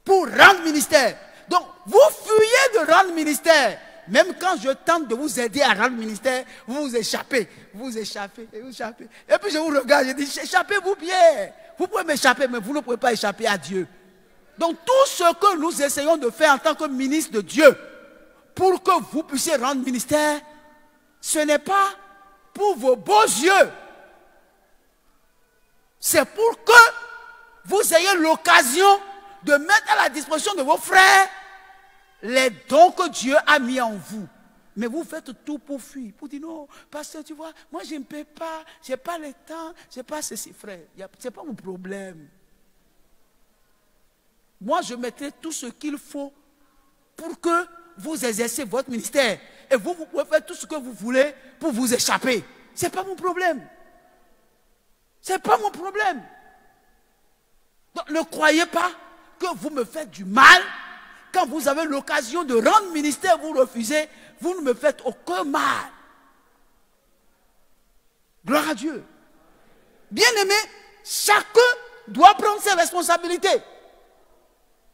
Pour rendre ministère. Donc, vous fuyez de rendre ministère. Même quand je tente de vous aider à rendre ministère, vous vous échappez. Vous échappez, vous échappez. Et puis je vous regarde, je dis, échappez-vous bien. Vous pouvez m'échapper, mais vous ne pouvez pas échapper à Dieu. Donc, tout ce que nous essayons de faire en tant que ministre de Dieu, pour que vous puissiez rendre ministère, ce n'est pas pour vos beaux yeux. C'est pour que vous ayez l'occasion de mettre à la disposition de vos frères les dons que Dieu a mis en vous. Mais vous faites tout pour fuir. Pour dire non, pasteur, tu vois, moi je ne peux pas, je n'ai pas le temps, je n'ai pas ceci, frère. Ce n'est pas mon problème. Moi je mettrai tout ce qu'il faut pour que vous exercez votre ministère. Et vous pouvez faire tout ce que vous voulez pour vous échapper. Ce n'est pas mon problème. Ce n'est pas mon problème. Donc ne croyez pas que vous me faites du mal. Quand vous avez l'occasion de rendre ministère, vous refusez, vous ne me faites aucun mal. Gloire à Dieu. Bien-aimé, chacun doit prendre ses responsabilités.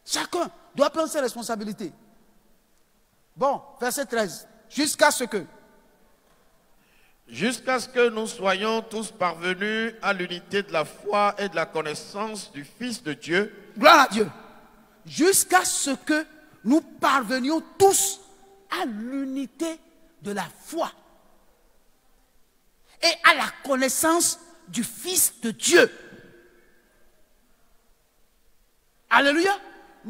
Chacun doit prendre ses responsabilités. Bon, verset 13. Jusqu'à ce que nous soyons tous parvenus à l'unité de la foi et de la connaissance du Fils de Dieu. Gloire à Dieu. Jusqu'à ce que nous parvenions tous à l'unité de la foi et à la connaissance du Fils de Dieu. Alléluia.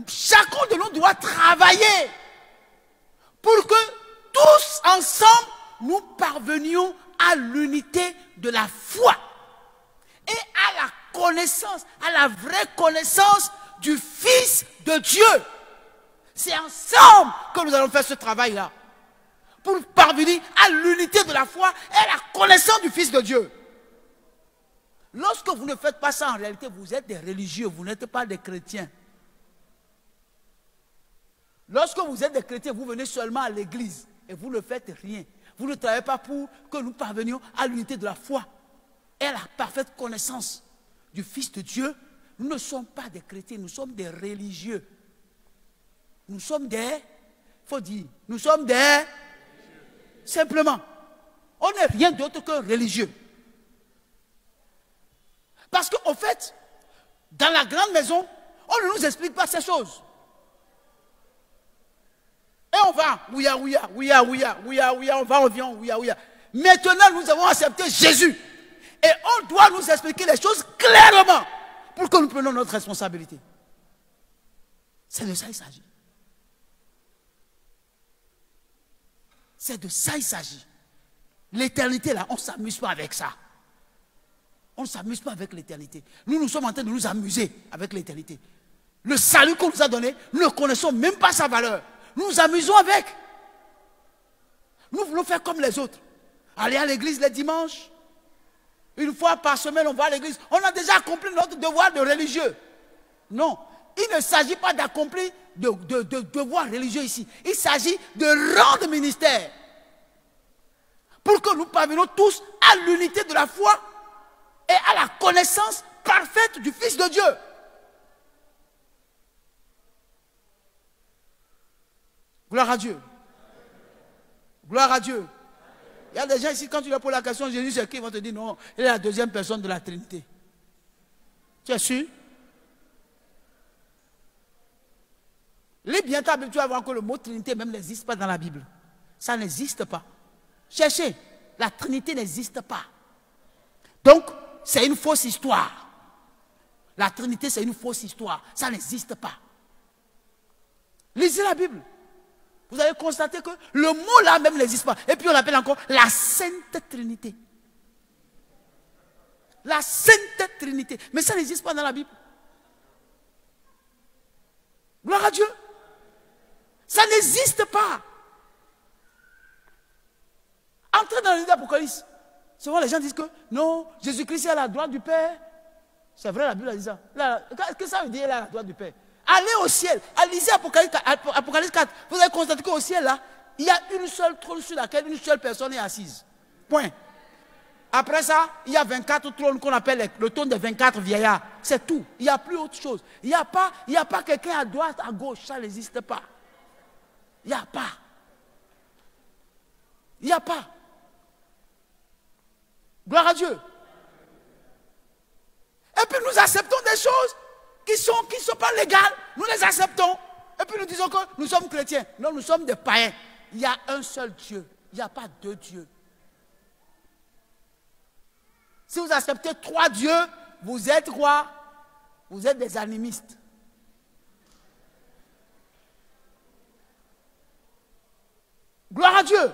Chacun de nous doit travailler pour que tous ensemble nous parvenions à l'unité de la foi et à la connaissance, à la vraie connaissance du Fils de Dieu. C'est ensemble que nous allons faire ce travail-là. Pour parvenir à l'unité de la foi et à la connaissance du Fils de Dieu. Lorsque vous ne faites pas ça, en réalité, vous êtes des religieux, vous n'êtes pas des chrétiens. Lorsque vous êtes des chrétiens, vous venez seulement à l'église et vous ne faites rien. Vous ne travaillez pas pour que nous parvenions à l'unité de la foi et à la parfaite connaissance du Fils de Dieu. Nous ne sommes pas des chrétiens, nous sommes des religieux. Nous sommes des, il faut dire, nous sommes des, simplement, on n'est rien d'autre que religieux. Parce qu'en fait, dans la grande maison, on ne nous explique pas ces choses. Et on va, ouya, on va, on vient, ouya. Maintenant, nous avons accepté Jésus. Et on doit nous expliquer les choses clairement pour que nous prenions notre responsabilité. C'est de ça qu'il s'agit. C'est de ça qu'il s'agit. L'éternité, là, on ne s'amuse pas avec ça. On ne s'amuse pas avec l'éternité. Nous sommes en train de nous amuser avec l'éternité. Le salut qu'on nous a donné, nous ne connaissons même pas sa valeur. Nous nous amusons avec. Nous voulons faire comme les autres. Aller à l'église les dimanches. Une fois par semaine, on va à l'église. On a déjà accompli notre devoir de religieux. Non. Il ne s'agit pas d'accomplir de devoir religieux ici. Il s'agit de rendre ministère. Pour que nous parvenions tous à l'unité de la foi et à la connaissance parfaite du Fils de Dieu. Gloire à Dieu. Gloire à Dieu. Il y a des gens ici, quand tu leur poses la question, Jésus c'est qui? Ils vont te dire non, il est la deuxième personne de la Trinité. Tu es sûr? Lis bien ta Bible, tu vas voir que le mot Trinité même n'existe pas dans la Bible. Ça n'existe pas. Cherchez, la Trinité n'existe pas. Donc, c'est une fausse histoire. La Trinité, c'est une fausse histoire. Ça n'existe pas. Lisez la Bible. Vous allez constater que le mot là même n'existe pas. Et puis on l'appelle encore la Sainte Trinité. La Sainte Trinité. Mais ça n'existe pas dans la Bible. Gloire à Dieu. Ça n'existe pas. Entrez dans le livre d'Apocalypse. Souvent les gens disent que non, Jésus-Christ est à la droite du Père. C'est vrai, la Bible a dit ça. Qu'est-ce que ça veut dire, là, à la droite du Père? Allez au ciel. Lisez Apocalypse 4. Vous allez constater qu'au ciel, là, il y a une seule trône sur laquelle une seule personne est assise. Point. Après ça, il y a 24 trônes qu'on appelle le trône des 24 vieillards. C'est tout. Il n'y a plus autre chose. Il n'y a pas quelqu'un à droite, à gauche. Ça n'existe pas. Il n'y a pas. Il n'y a pas. Gloire à Dieu. Et puis nous acceptons des choses qui ne sont pas légales. Nous les acceptons. Et puis nous disons que nous sommes chrétiens. Non, nous sommes des païens. Il y a un seul Dieu. Il n'y a pas deux dieux. Si vous acceptez 3 dieux, vous êtes quoi? Vous êtes des animistes. Gloire à Dieu.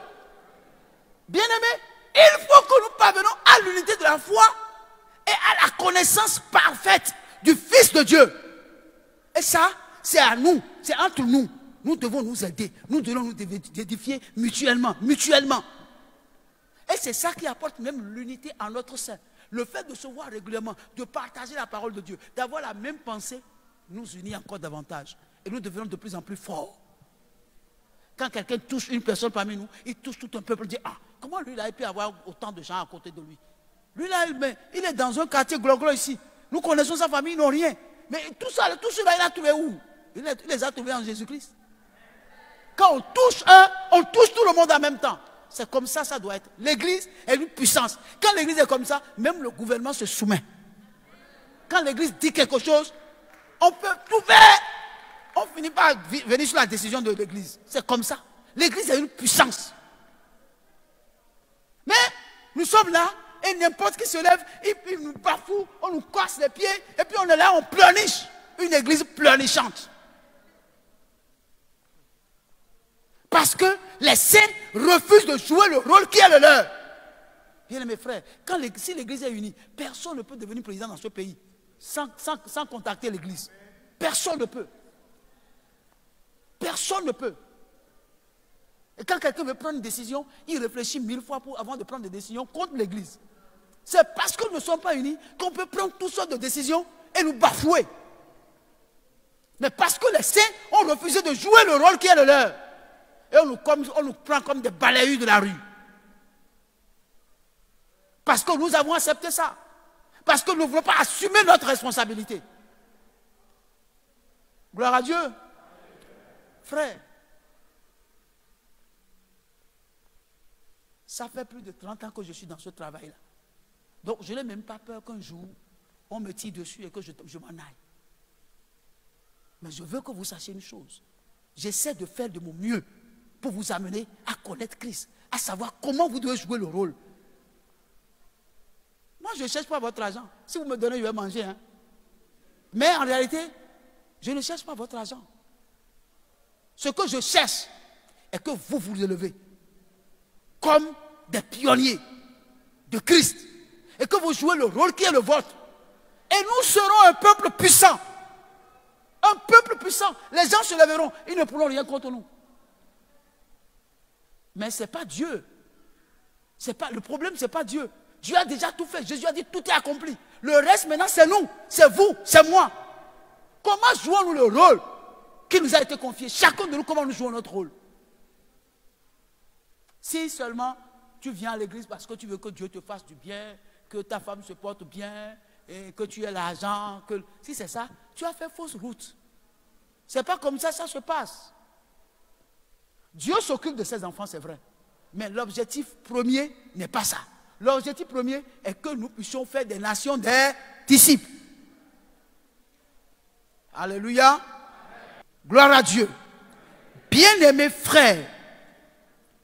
Bien-aimés, il faut que nous parvenons à l'unité de la foi et à la connaissance parfaite du Fils de Dieu. Et ça, c'est à nous, c'est entre nous. Nous devons nous aider, nous devons nous édifier mutuellement. Et c'est ça qui apporte même l'unité en notre sein. Le fait de se voir régulièrement, de partager la parole de Dieu, d'avoir la même pensée, nous unit encore davantage. Et nous devenons de plus en plus forts. Quand quelqu'un touche une personne parmi nous, il touche tout un peuple, il dit, ah, comment lui, là, il peut avoir autant de gens à côté de lui? Lui, là, il est dans un quartier glo ici. Nous connaissons sa famille, ils n'ont rien. Mais tout cela, il a trouvé où? Il les a trouvés en Jésus-Christ. Quand on touche un, on touche tout le monde en même temps. C'est comme ça, ça doit être. L'église est une puissance. Quand l'église est comme ça, même le gouvernement se soumet. Quand l'église dit quelque chose, on peut tout faire. On finit par venir sur la décision de l'église. C'est comme ça. L'église est une puissance. Mais nous sommes là, et n'importe qui se lève, il nous bafoue, on nous casse les pieds, et puis on est là, on pleurniche. Une église pleurnichante. Parce que les saints refusent de jouer le rôle qui est le leur. Bien mes frères, si l'église est unie, personne ne peut devenir président dans ce pays sans contacter l'église. Personne ne peut. Personne ne peut. Et quand quelqu'un veut prendre une décision, il réfléchit 1000 fois avant de prendre des décisions contre l'église. C'est parce que nous ne sommes pas unis qu'on peut prendre toutes sortes de décisions et nous bafouer. Mais parce que les saints ont refusé de jouer le rôle qui est le leur. Et on nous prend comme des balayeurs de la rue. Parce que nous avons accepté ça. Parce que nous ne voulons pas assumer notre responsabilité. Gloire à Dieu. Frère, ça fait plus de 30 ans que je suis dans ce travail-là. Donc je n'ai même pas peur qu'un jour, on me tire dessus et que je m'en aille. Mais je veux que vous sachiez une chose. J'essaie de faire de mon mieux pour vous amener à connaître Christ, à savoir comment vous devez jouer le rôle. Moi, je ne cherche pas votre argent. Si vous me donnez, je vais manger. Hein. Mais en réalité, je ne cherche pas votre argent. Ce que je cherche est que vous vous élevez comme des pionniers de Christ et que vous jouez le rôle qui est le vôtre. Et nous serons un peuple puissant. Un peuple puissant. Les gens se lèveront. Ils ne pourront rien contre nous. Mais ce n'est pas Dieu. Le problème, ce n'est pas Dieu. Dieu a déjà tout fait. Jésus a dit tout est accompli. Le reste maintenant, c'est nous. C'est vous. C'est moi. Comment jouons-nous le rôle qui nous a été confié? Chacun de nous, comment nous jouons notre rôle? Si seulement tu viens à l'église parce que tu veux que Dieu te fasse du bien, que ta femme se porte bien, et que tu aies l'argent, si c'est ça, tu as fait fausse route. Ce n'est pas comme ça se passe. Dieu s'occupe de ses enfants, c'est vrai. Mais l'objectif premier n'est pas ça. L'objectif premier est que nous puissions faire des nations des disciples. Alléluia. Gloire à Dieu. Bien-aimés frères,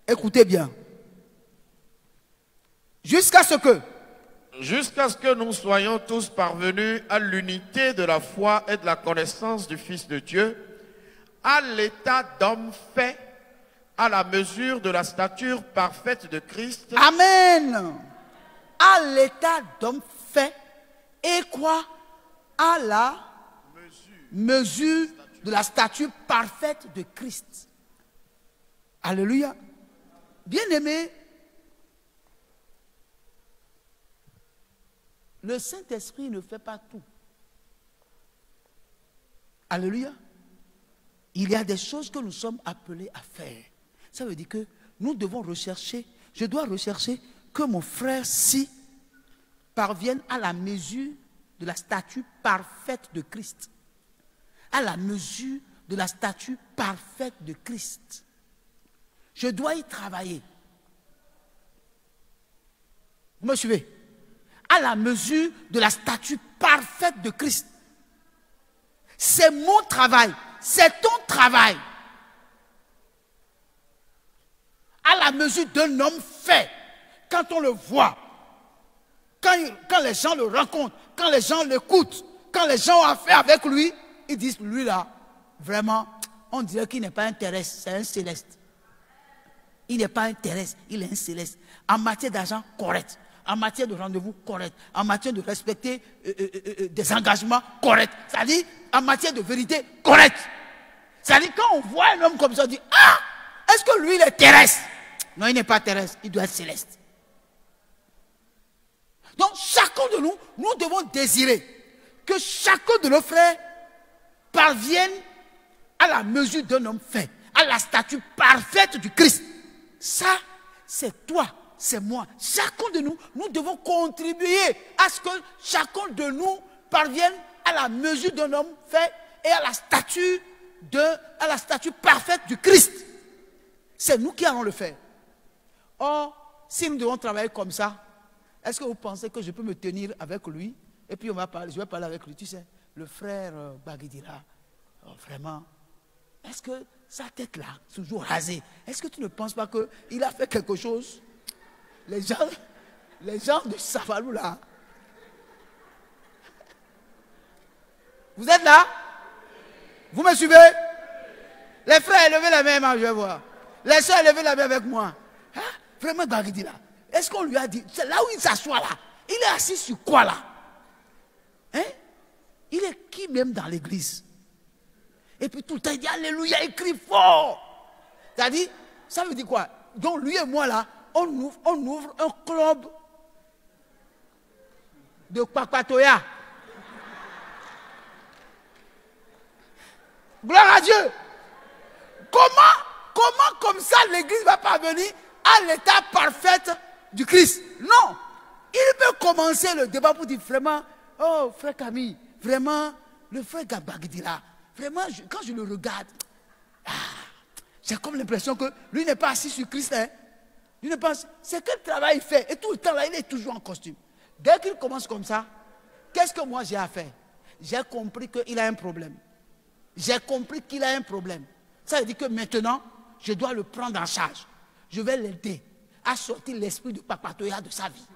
Écoutez bien. Jusqu'à ce que nous soyons tous parvenus à l'unité de la foi et de la connaissance du Fils de Dieu, à l'état d'homme fait, à la mesure de la stature parfaite de Christ. Amen. À l'état d'homme fait et quoi? À la mesure de la stature parfaite de Christ. Alléluia. Bien-aimé, le Saint-Esprit ne fait pas tout. Alléluia. Il y a des choses que nous sommes appelés à faire. Ça veut dire que nous devons rechercher, je dois rechercher que mon frère-ci parvienne à la mesure de la stature parfaite de Christ. À la mesure de la stature parfaite de Christ. Je dois y travailler. Vous me suivez? À la mesure de la stature parfaite de Christ. C'est mon travail. C'est ton travail. À la mesure d'un homme fait. Quand on le voit, quand les gens le rencontrent, quand les gens l'écoutent, quand les gens ont affaire avec lui, ils disent, lui là, vraiment, on dirait qu'il n'est pas un terrestre, c'est un céleste. Il n'est pas un terrestre, il est un céleste. En matière d'argent, correct. En matière de rendez-vous, correct. En matière de respecter des engagements, correct. C'est-à-dire, en matière de vérité, correct. C'est-à-dire, quand on voit un homme comme ça, on dit, ah, est-ce que lui, il est terrestre? Non, il n'est pas terrestre, il doit être céleste. Donc, chacun de nous, nous devons désirer que chacun de nos frères parvienne à la mesure d'un homme fait, à la stature parfaite du Christ. Ça, c'est toi, c'est moi. Chacun de nous, nous devons contribuer à ce que chacun de nous parvienne à la mesure d'un homme fait et à la stature parfaite du Christ. C'est nous qui allons le faire. Or, si nous devons travailler comme ça, est-ce que vous pensez que je peux me tenir avec lui et puis on va parler, je vais parler avec lui, tu sais, le frère Baguidira, vraiment, est-ce que sa tête là, toujours rasée, est-ce que tu ne penses pas qu'il a fait quelque chose? Les gens de Savalou là, vous êtes là? Vous me suivez? Les frères, levez la main, je vais voir. Les soeurs, levez la main avec moi. Hein? Vraiment Baguidira, est-ce qu'on lui a dit, c'est là où il s'assoit là, il est assis sur quoi là? Hein? Il est qui même dans l'église? Et puis tout le temps il dit alléluia, il crie fort. C'est-à-dire, ça veut dire quoi? Donc lui et moi là, on ouvre un club de Kpakpatoya. Gloire à Dieu. Comment comme ça l'église va parvenir à l'état parfait du Christ? Non. Il peut commencer le débat pour dire vraiment, oh frère Camille, vraiment, le frère Gabagdila, vraiment, quand je le regarde, j'ai comme l'impression que lui n'est pas assis sur Christ. Hein? Lui n'est pas, c'est quel travail il fait? Et tout le temps là, il est toujours en costume. Dès qu'il commence comme ça, qu'est-ce que moi j'ai à faire? J'ai compris qu'il a un problème. J'ai compris qu'il a un problème. Ça veut dire que maintenant, je dois le prendre en charge. Je vais l'aider à sortir l'esprit de Kpakpatoya de sa vie.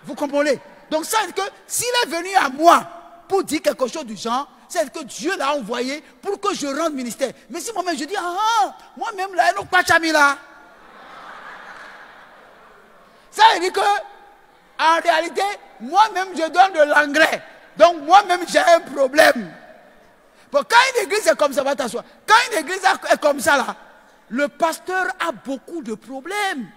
Vous comprenez? Donc ça veut dire que s'il est venu à moi pour dire quelque chose du genre, c'est que Dieu l'a envoyé pour que je rende ministère. Mais si moi-même je dis, moi-même là, il pas chami là. Ça veut dire que, en réalité, moi-même je donne de l'engrais. Donc moi-même j'ai un problème. Bon, quand une église est comme ça, va t'asseoir. Quand une église est comme ça là, le pasteur a beaucoup de problèmes.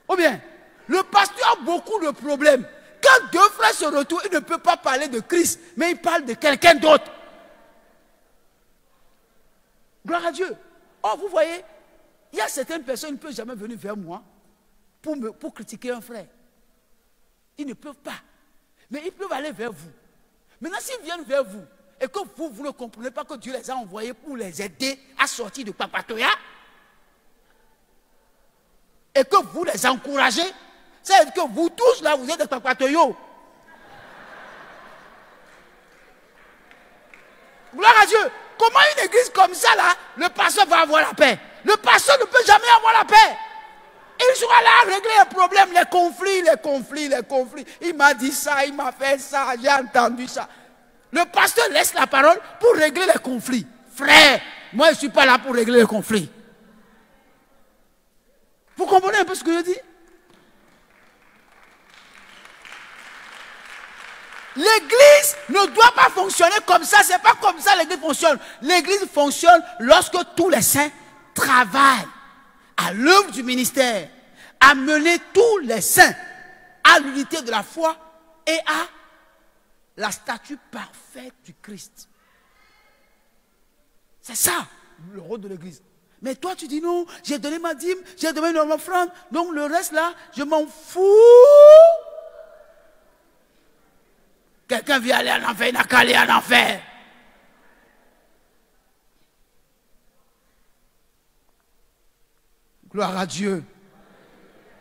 Ou bien, le pasteur a beaucoup de problèmes. Quand deux frères se retrouvent, il ne peut pas parler de Christ, mais il parle de quelqu'un d'autre. Gloire à Dieu. Oh, vous voyez, il y a certaines personnes qui ne peuvent jamais venir vers moi pour critiquer un frère. Ils ne peuvent pas. Mais ils peuvent aller vers vous. Maintenant, s'ils viennent vers vous, et que vous ne comprenez pas que Dieu les a envoyés pour les aider à sortir de Kpakpatoya, et que vous les encouragez, c'est que vous tous là, vous êtes des Kpakpatoyo. Gloire à Dieu. Comment une église comme ça là, le pasteur va avoir la paix? Le pasteur ne peut jamais avoir la paix. Il sera là à régler les problèmes, les conflits. Il m'a dit ça, il m'a fait ça, j'ai entendu ça. Le pasteur laisse la parole pour régler les conflits. Frère, moi je ne suis pas là pour régler les conflits. Vous comprenez un peu ce que je dis? L'église ne doit pas fonctionner comme ça. Ce n'est pas comme ça l'église fonctionne. L'église fonctionne lorsque tous les saints travaillent à l'œuvre du ministère, à mener tous les saints à l'unité de la foi et à la statue parfaite du Christ. C'est ça le rôle de l'église. Mais toi tu dis non, j'ai donné ma dîme, j'ai donné mon offrande, donc le reste là, je m'en fous. Quelqu'un vient aller en enfer, il n'a qu'à aller en enfer. Gloire à Dieu.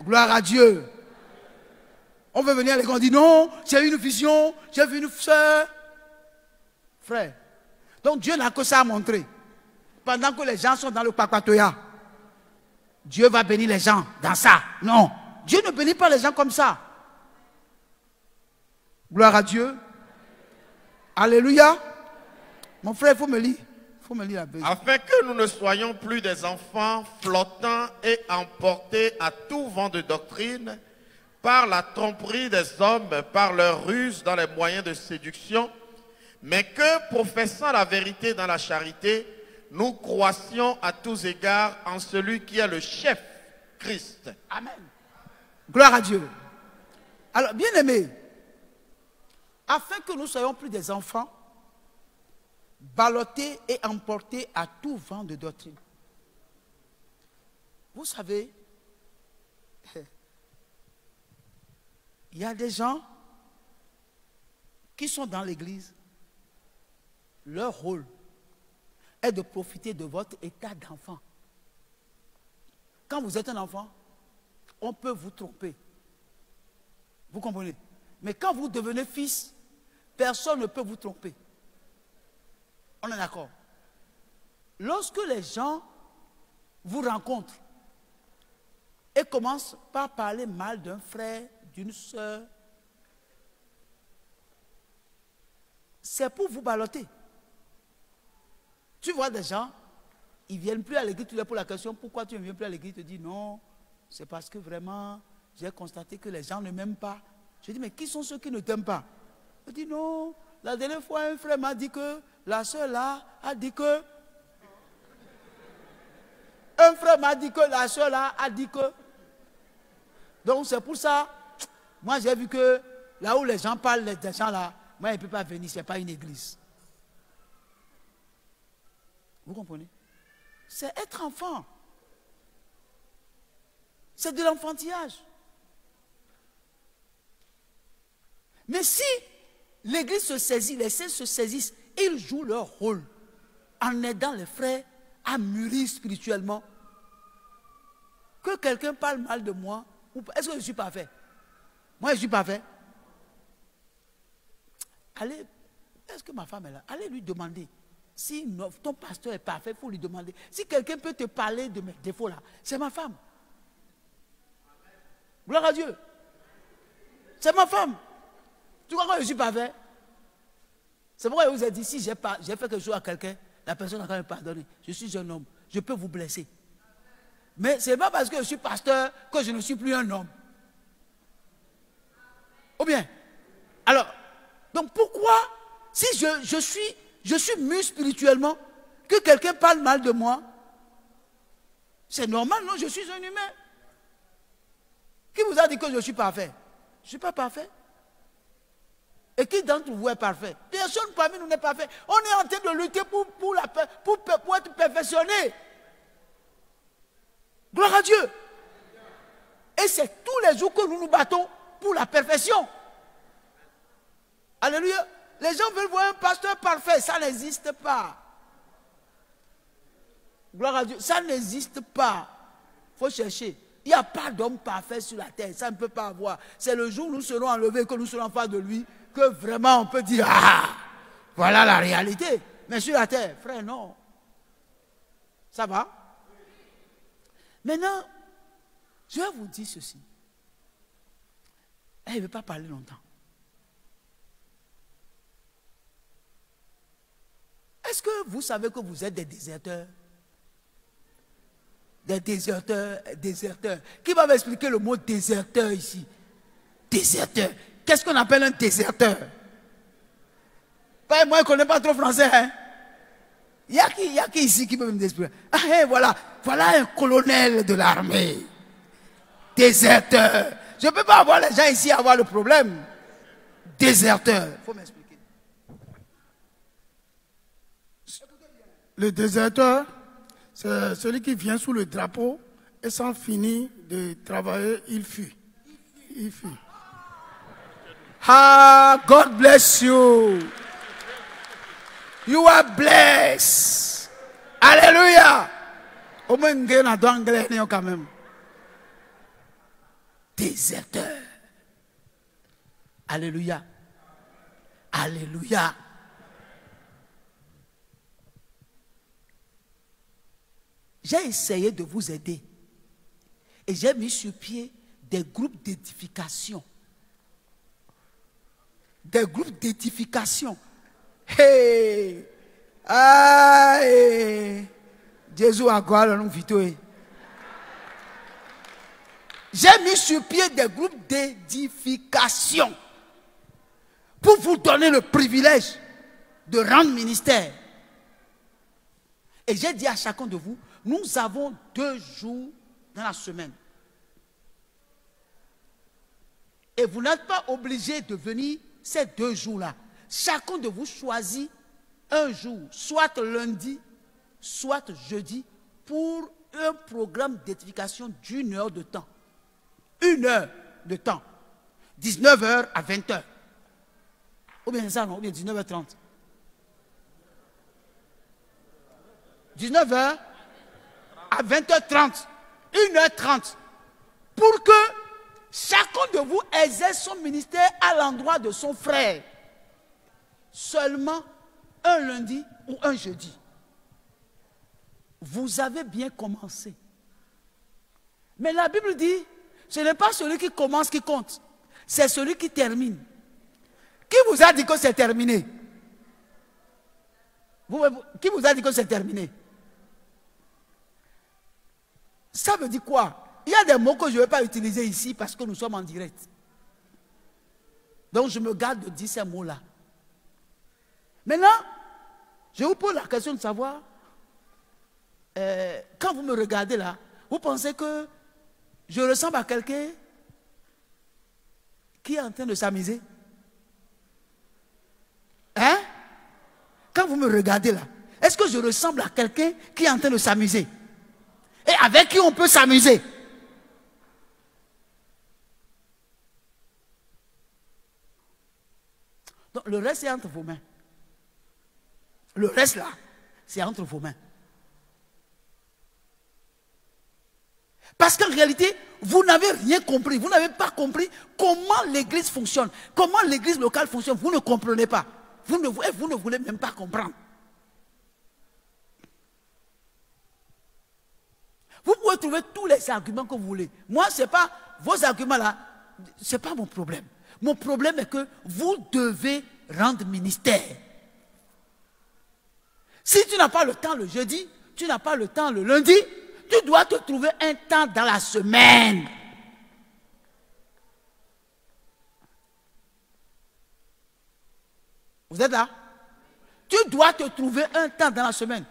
Gloire à Dieu. On veut venir à l'église, on dit non, j'ai eu une vision, j'ai vu une soeur. Frère, donc Dieu n'a que ça à montrer. Pendant que les gens sont dans le papatoya, Dieu va bénir les gens dans ça. Non, Dieu ne bénit pas les gens comme ça. Gloire à Dieu. Alléluia. Mon frère, il faut me lire. Il faut me lire la Bible. Afin que nous ne soyons plus des enfants flottants et emportés à tout vent de doctrine par la tromperie des hommes, par leur ruse dans les moyens de séduction, mais que, professant la vérité dans la charité, nous croissions à tous égards en celui qui est le chef, Christ. Amen. Gloire à Dieu. Alors, bien aimés, afin que nous soyons plus des enfants, ballottés et emportés à tout vent de doctrine. Vous savez, il y a des gens qui sont dans l'église, leur rôle est de profiter de votre état d'enfant. Quand vous êtes un enfant, on peut vous tromper. Vous comprenez? Mais quand vous devenez fils, personne ne peut vous tromper. On est d'accord? Lorsque les gens vous rencontrent et commencent par parler mal d'un frère, d'une soeur, c'est pour vous balloter. Tu vois des gens, ils ne viennent plus à l'église, tu leur poses la question, pourquoi tu ne viens plus à l'église? Ils te disent non, c'est parce que vraiment, j'ai constaté que les gens ne m'aiment pas. Je dis, mais qui sont ceux qui ne t'aiment pas? Il dit non, la dernière fois, un frère m'a dit que, la soeur là a dit que, un frère m'a dit que, la soeur là a dit que. Donc c'est pour ça, moi j'ai vu que, là où les gens parlent des gens là, moi il ne peut pas venir, ce n'est pas une église. Vous comprenez? C'est être enfant. C'est de l'enfantillage. Mais si l'église se saisit, les saints se saisissent, ils jouent leur rôle en aidant les frères à mûrir spirituellement. Que quelqu'un parle mal de moi, est-ce que je suis parfait? Moi je suis parfait. Allez, est-ce que ma femme est là? Allez lui demander. Si ton pasteur est parfait, il faut lui demander. Si quelqu'un peut te parler de mes défauts là, c'est ma femme. Gloire à Dieu. C'est ma femme. Tu crois que je suis parfait? C'est pourquoi je vous ai dit, si j'ai fait quelque chose à quelqu'un, la personne n'a qu'à me pardonner. Je suis un homme, je peux vous blesser. Mais ce n'est pas parce que je suis pasteur que je ne suis plus un homme. Ou bien? Alors, donc pourquoi, si je suis mûr spirituellement, que quelqu'un parle mal de moi, c'est normal, non? Je suis un humain. Qui vous a dit que je suis parfait? Je ne suis pas parfait. Et qui d'entre vous est parfait? Personne parmi nous n'est parfait. On est en train de lutter pour être perfectionné. Gloire à Dieu. Et c'est tous les jours que nous nous battons pour la perfection. Alléluia. Les gens veulent voir un pasteur parfait. Ça n'existe pas. Gloire à Dieu. Ça n'existe pas. Il faut chercher. Il n'y a pas d'homme parfait sur la terre. Ça ne peut pas avoir. C'est le jour où nous serons enlevés, que nous serons en face de lui, que vraiment on peut dire, ah, voilà la réalité. Mais sur la terre, frère, non. Ça va? Maintenant, je vais vous dire ceci. Elle ne veut pas parler longtemps. Est-ce que vous savez que vous êtes des déserteurs? Des déserteurs. Qui va m'expliquer le mot déserteur ici? Déserteur. Qu'est-ce qu'on appelle un déserteur? Moi, je ne connais pas trop français. Hein? Il y a qui ici qui peut me expliquer? Ah, hey, voilà un colonel de l'armée. Déserteur. Je ne peux pas avoir les gens ici avoir le problème. Déserteur. Il faut m'expliquer. Le déserteur, c'est celui qui vient sous le drapeau et sans finir de travailler, il fuit. Il fuit. Ah, God bless you. You are blessed. Alléluia. Au moins, il y a un anglais quand même. Déserteur. Alléluia. Alléluia. J'ai essayé de vous aider. Et j'ai mis sur pied des groupes d'édification. Des groupes d'édification. Hey! Aïe! Jésus a quoi nous vite. J'ai mis sur pied des groupes d'édification pour vous donner le privilège de rendre ministère. Et j'ai dit à chacun de vous, nous avons 2 jours dans la semaine. Et vous n'êtes pas obligé de venir ces 2 jours-là. Chacun de vous choisit un jour, soit lundi, soit jeudi, pour un programme d'édification d'1 heure de temps. 1 heure de temps. 19h à 20h. Ou bien c'est ça, non? Ou bien 19h30. 19h à 20h30. 1h30. Pour que chacun de vous exerce son ministère à l'endroit de son frère. Seulement un lundi ou un jeudi. Vous avez bien commencé. Mais la Bible dit, ce n'est pas celui qui commence qui compte. C'est celui qui termine. Qui vous a dit que c'est terminé? Qui vous a dit que c'est terminé? Ça veut dire quoi? Il y a des mots que je ne vais pas utiliser ici parce que nous sommes en direct. Donc je me garde de dire ces mots-là. Maintenant, je vous pose la question de savoir, quand vous me regardez là, vous pensez que je ressemble à quelqu'un qui est en train de s'amuser? Hein? Quand vous me regardez là, est-ce que je ressemble à quelqu'un qui est en train de s'amuser? Et avec qui on peut s'amuser? Donc le reste est entre vos mains. Le reste là, c'est entre vos mains. Parce qu'en réalité, vous n'avez rien compris. Vous n'avez pas compris comment l'église fonctionne. Comment l'église locale fonctionne. Vous ne comprenez pas. Vous ne voulez même pas comprendre. Vous pouvez trouver tous les arguments que vous voulez. Moi, ce n'est pas vos arguments là, ce n'est pas mon problème. Mon problème est que vous devez rendre ministère. Si tu n'as pas le temps le jeudi, tu n'as pas le temps le lundi, tu dois te trouver un temps dans la semaine. Vous êtes là? Tu dois te trouver un temps dans la semaine.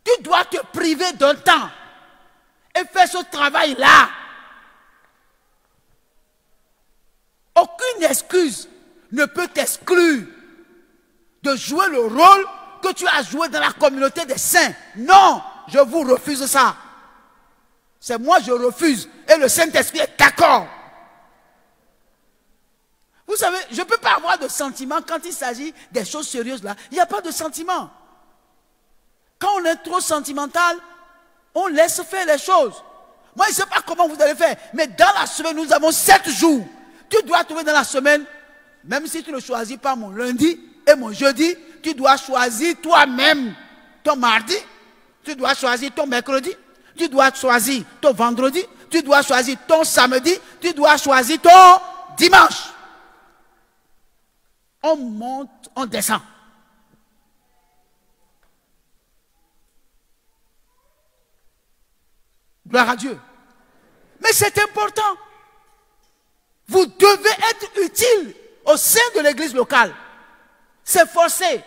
Tu dois te priver d'un temps et faire ce travail-là. Aucune excuse ne peut t'exclure de jouer le rôle que tu as joué dans la communauté des saints. Non, je vous refuse ça. C'est moi, je refuse. Et le Saint-Esprit est d'accord. Vous savez, je ne peux pas avoir de sentiments quand il s'agit des choses sérieuses là. Il n'y a pas de sentiments. Quand on est trop sentimental, on laisse faire les choses. Moi, je ne sais pas comment vous allez faire. Mais dans la semaine, nous avons 7 jours. Tu dois trouver dans la semaine, même si tu ne choisis pas mon lundi et mon jeudi, tu dois choisir toi-même ton mardi. Tu dois choisir ton mercredi. tu dois choisir ton vendredi, tu dois choisir ton samedi, tu dois choisir ton dimanche. On monte, on descend. Gloire à Dieu. Mais c'est important. Vous devez être utile au sein de l'église locale. C'est forcé.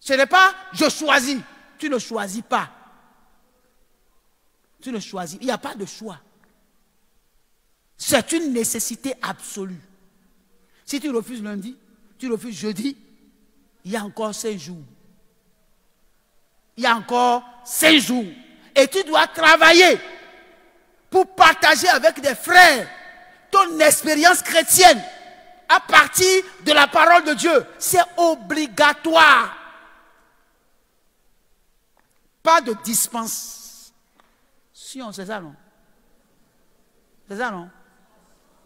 Ce n'est pas je choisis. Tu ne choisis pas. Tu ne choisis. Il n'y a pas de choix. C'est une nécessité absolue. Si tu refuses lundi, tu refuses jeudi, il y a encore 5 jours. Il y a encore 5 jours. Et tu dois travailler pour partager avec des frères ton expérience chrétienne à partir de la parole de Dieu. C'est obligatoire. Pas de dispense. Si on sait ça, non? C'est ça, non?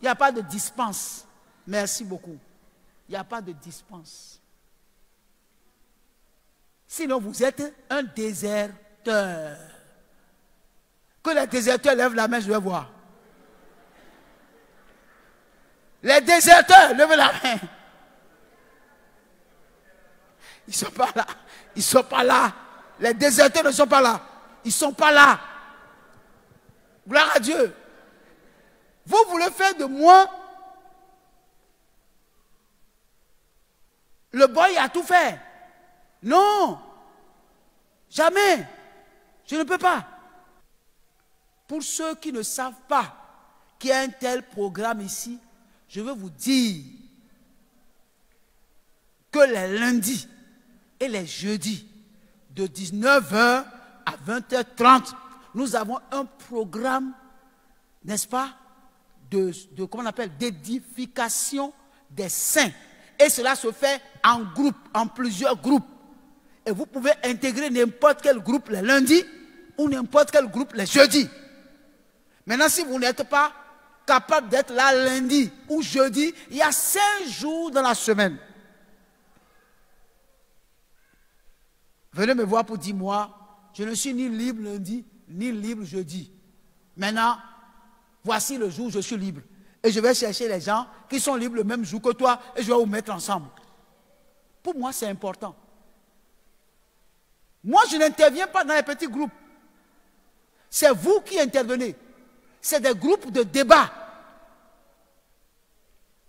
Il n'y a pas de dispense. Merci beaucoup. Il n'y a pas de dispense. Sinon, vous êtes un déserteur. Que les déserteurs lèvent la main, je vais voir. Les déserteurs, lèvez la main. Ils ne sont pas là. Ils ne sont pas là. Les déserteurs ne sont pas là. Ils ne sont pas là. Gloire à Dieu. Vous voulez faire de moi le boy a tout fait. Non. Jamais. Je ne peux pas. Pour ceux qui ne savent pas qu'il y a un tel programme ici, je veux vous dire que les lundis et les jeudis, de 19h à 20h30, nous avons un programme, n'est-ce pas, comment on appelle, d'édification des saints. Et cela se fait en groupe, en plusieurs groupes. Et vous pouvez intégrer n'importe quel groupe les lundis ou n'importe quel groupe les jeudis. Maintenant, si vous n'êtes pas capable d'être là lundi ou jeudi, il y a 5 jours dans la semaine. Venez me voir pour dire, moi, je ne suis ni libre lundi, ni libre jeudi. Maintenant, voici le jour où je suis libre. Et je vais chercher les gens qui sont libres le même jour que toi et je vais vous mettre ensemble. Pour moi, c'est important. Moi, je n'interviens pas dans les petits groupes. C'est vous qui intervenez. C'est des groupes de débat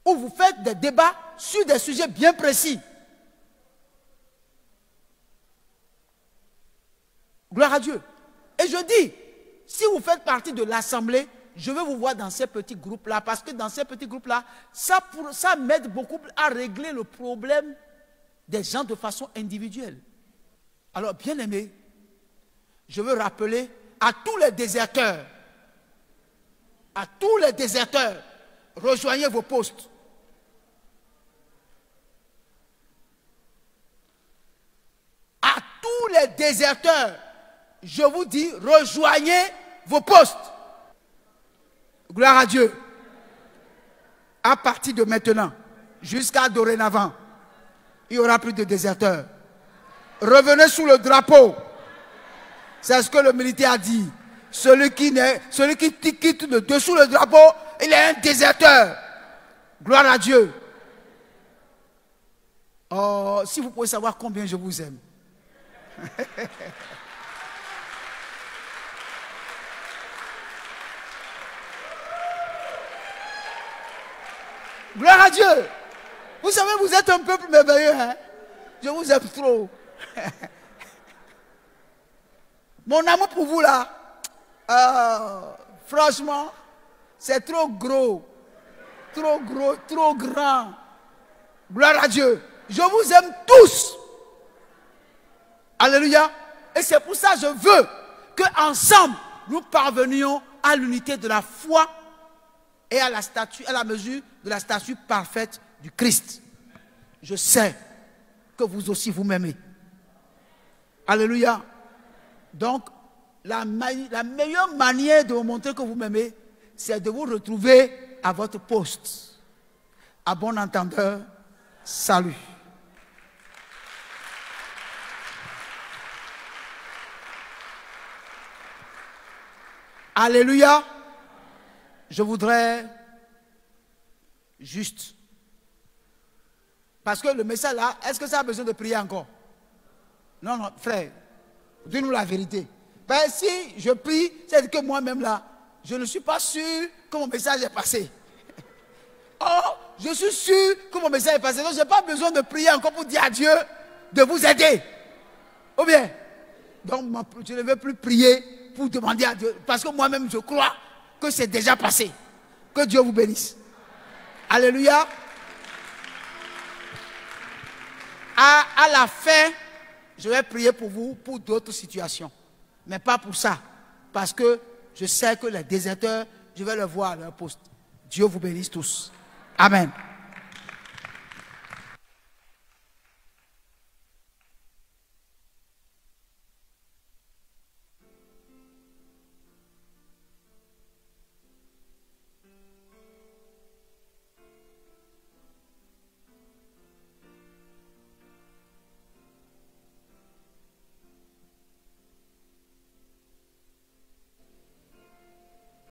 où vous faites des débats sur des sujets bien précis. Gloire à Dieu. Et je dis, si vous faites partie de l'assemblée, je veux vous voir dans ces petits groupes-là, parce que dans ces petits groupes-là, ça m'aide beaucoup à régler le problème des gens de façon individuelle. Alors, bien aimé, je veux rappeler à tous les déserteurs, rejoignez vos postes. À tous les déserteurs, je vous dis, rejoignez vos postes. Gloire à Dieu. À partir de maintenant, jusqu'à dorénavant, il n'y aura plus de déserteurs. Revenez sous le drapeau. C'est ce que le militaire a dit. Celui qui quitte de dessous le drapeau, il est un déserteur. Gloire à Dieu. Oh, si vous pouvez savoir combien je vous aime. Gloire à Dieu. Vous savez, vous êtes un peuple merveilleux. Hein? Je vous aime trop. Mon amour pour vous là, franchement, c'est trop gros, trop grand. Gloire à Dieu. Je vous aime tous. Alléluia. Et c'est pour ça que je veux qu'ensemble, nous parvenions à l'unité de la foi et à la mesure de la stature parfaite du Christ. Je sais que vous aussi vous m'aimez. Alléluia. Donc, la meilleure manière de vous montrer que vous m'aimez, c'est de vous retrouver à votre poste. À bon entendeur, salut. Alléluia. Je voudrais juste, parce que le message là, est-ce que ça a besoin de prier encore? Non, non, frère, dis-nous la vérité. Ben, si je prie, c'est que moi-même là, je ne suis pas sûr que mon message est passé. Oh, je suis sûr que mon message est passé. Donc, je n'ai pas besoin de prier encore pour dire à Dieu de vous aider. Ou bien, donc je ne vais plus prier pour demander à Dieu. Parce que moi-même, je crois que c'est déjà passé. Que Dieu vous bénisse. Alléluia. À la fin, je vais prier pour vous pour d'autres situations. Mais pas pour ça. Parce que je sais que les déserteurs, je vais les voir à leur poste. Dieu vous bénisse tous. Amen.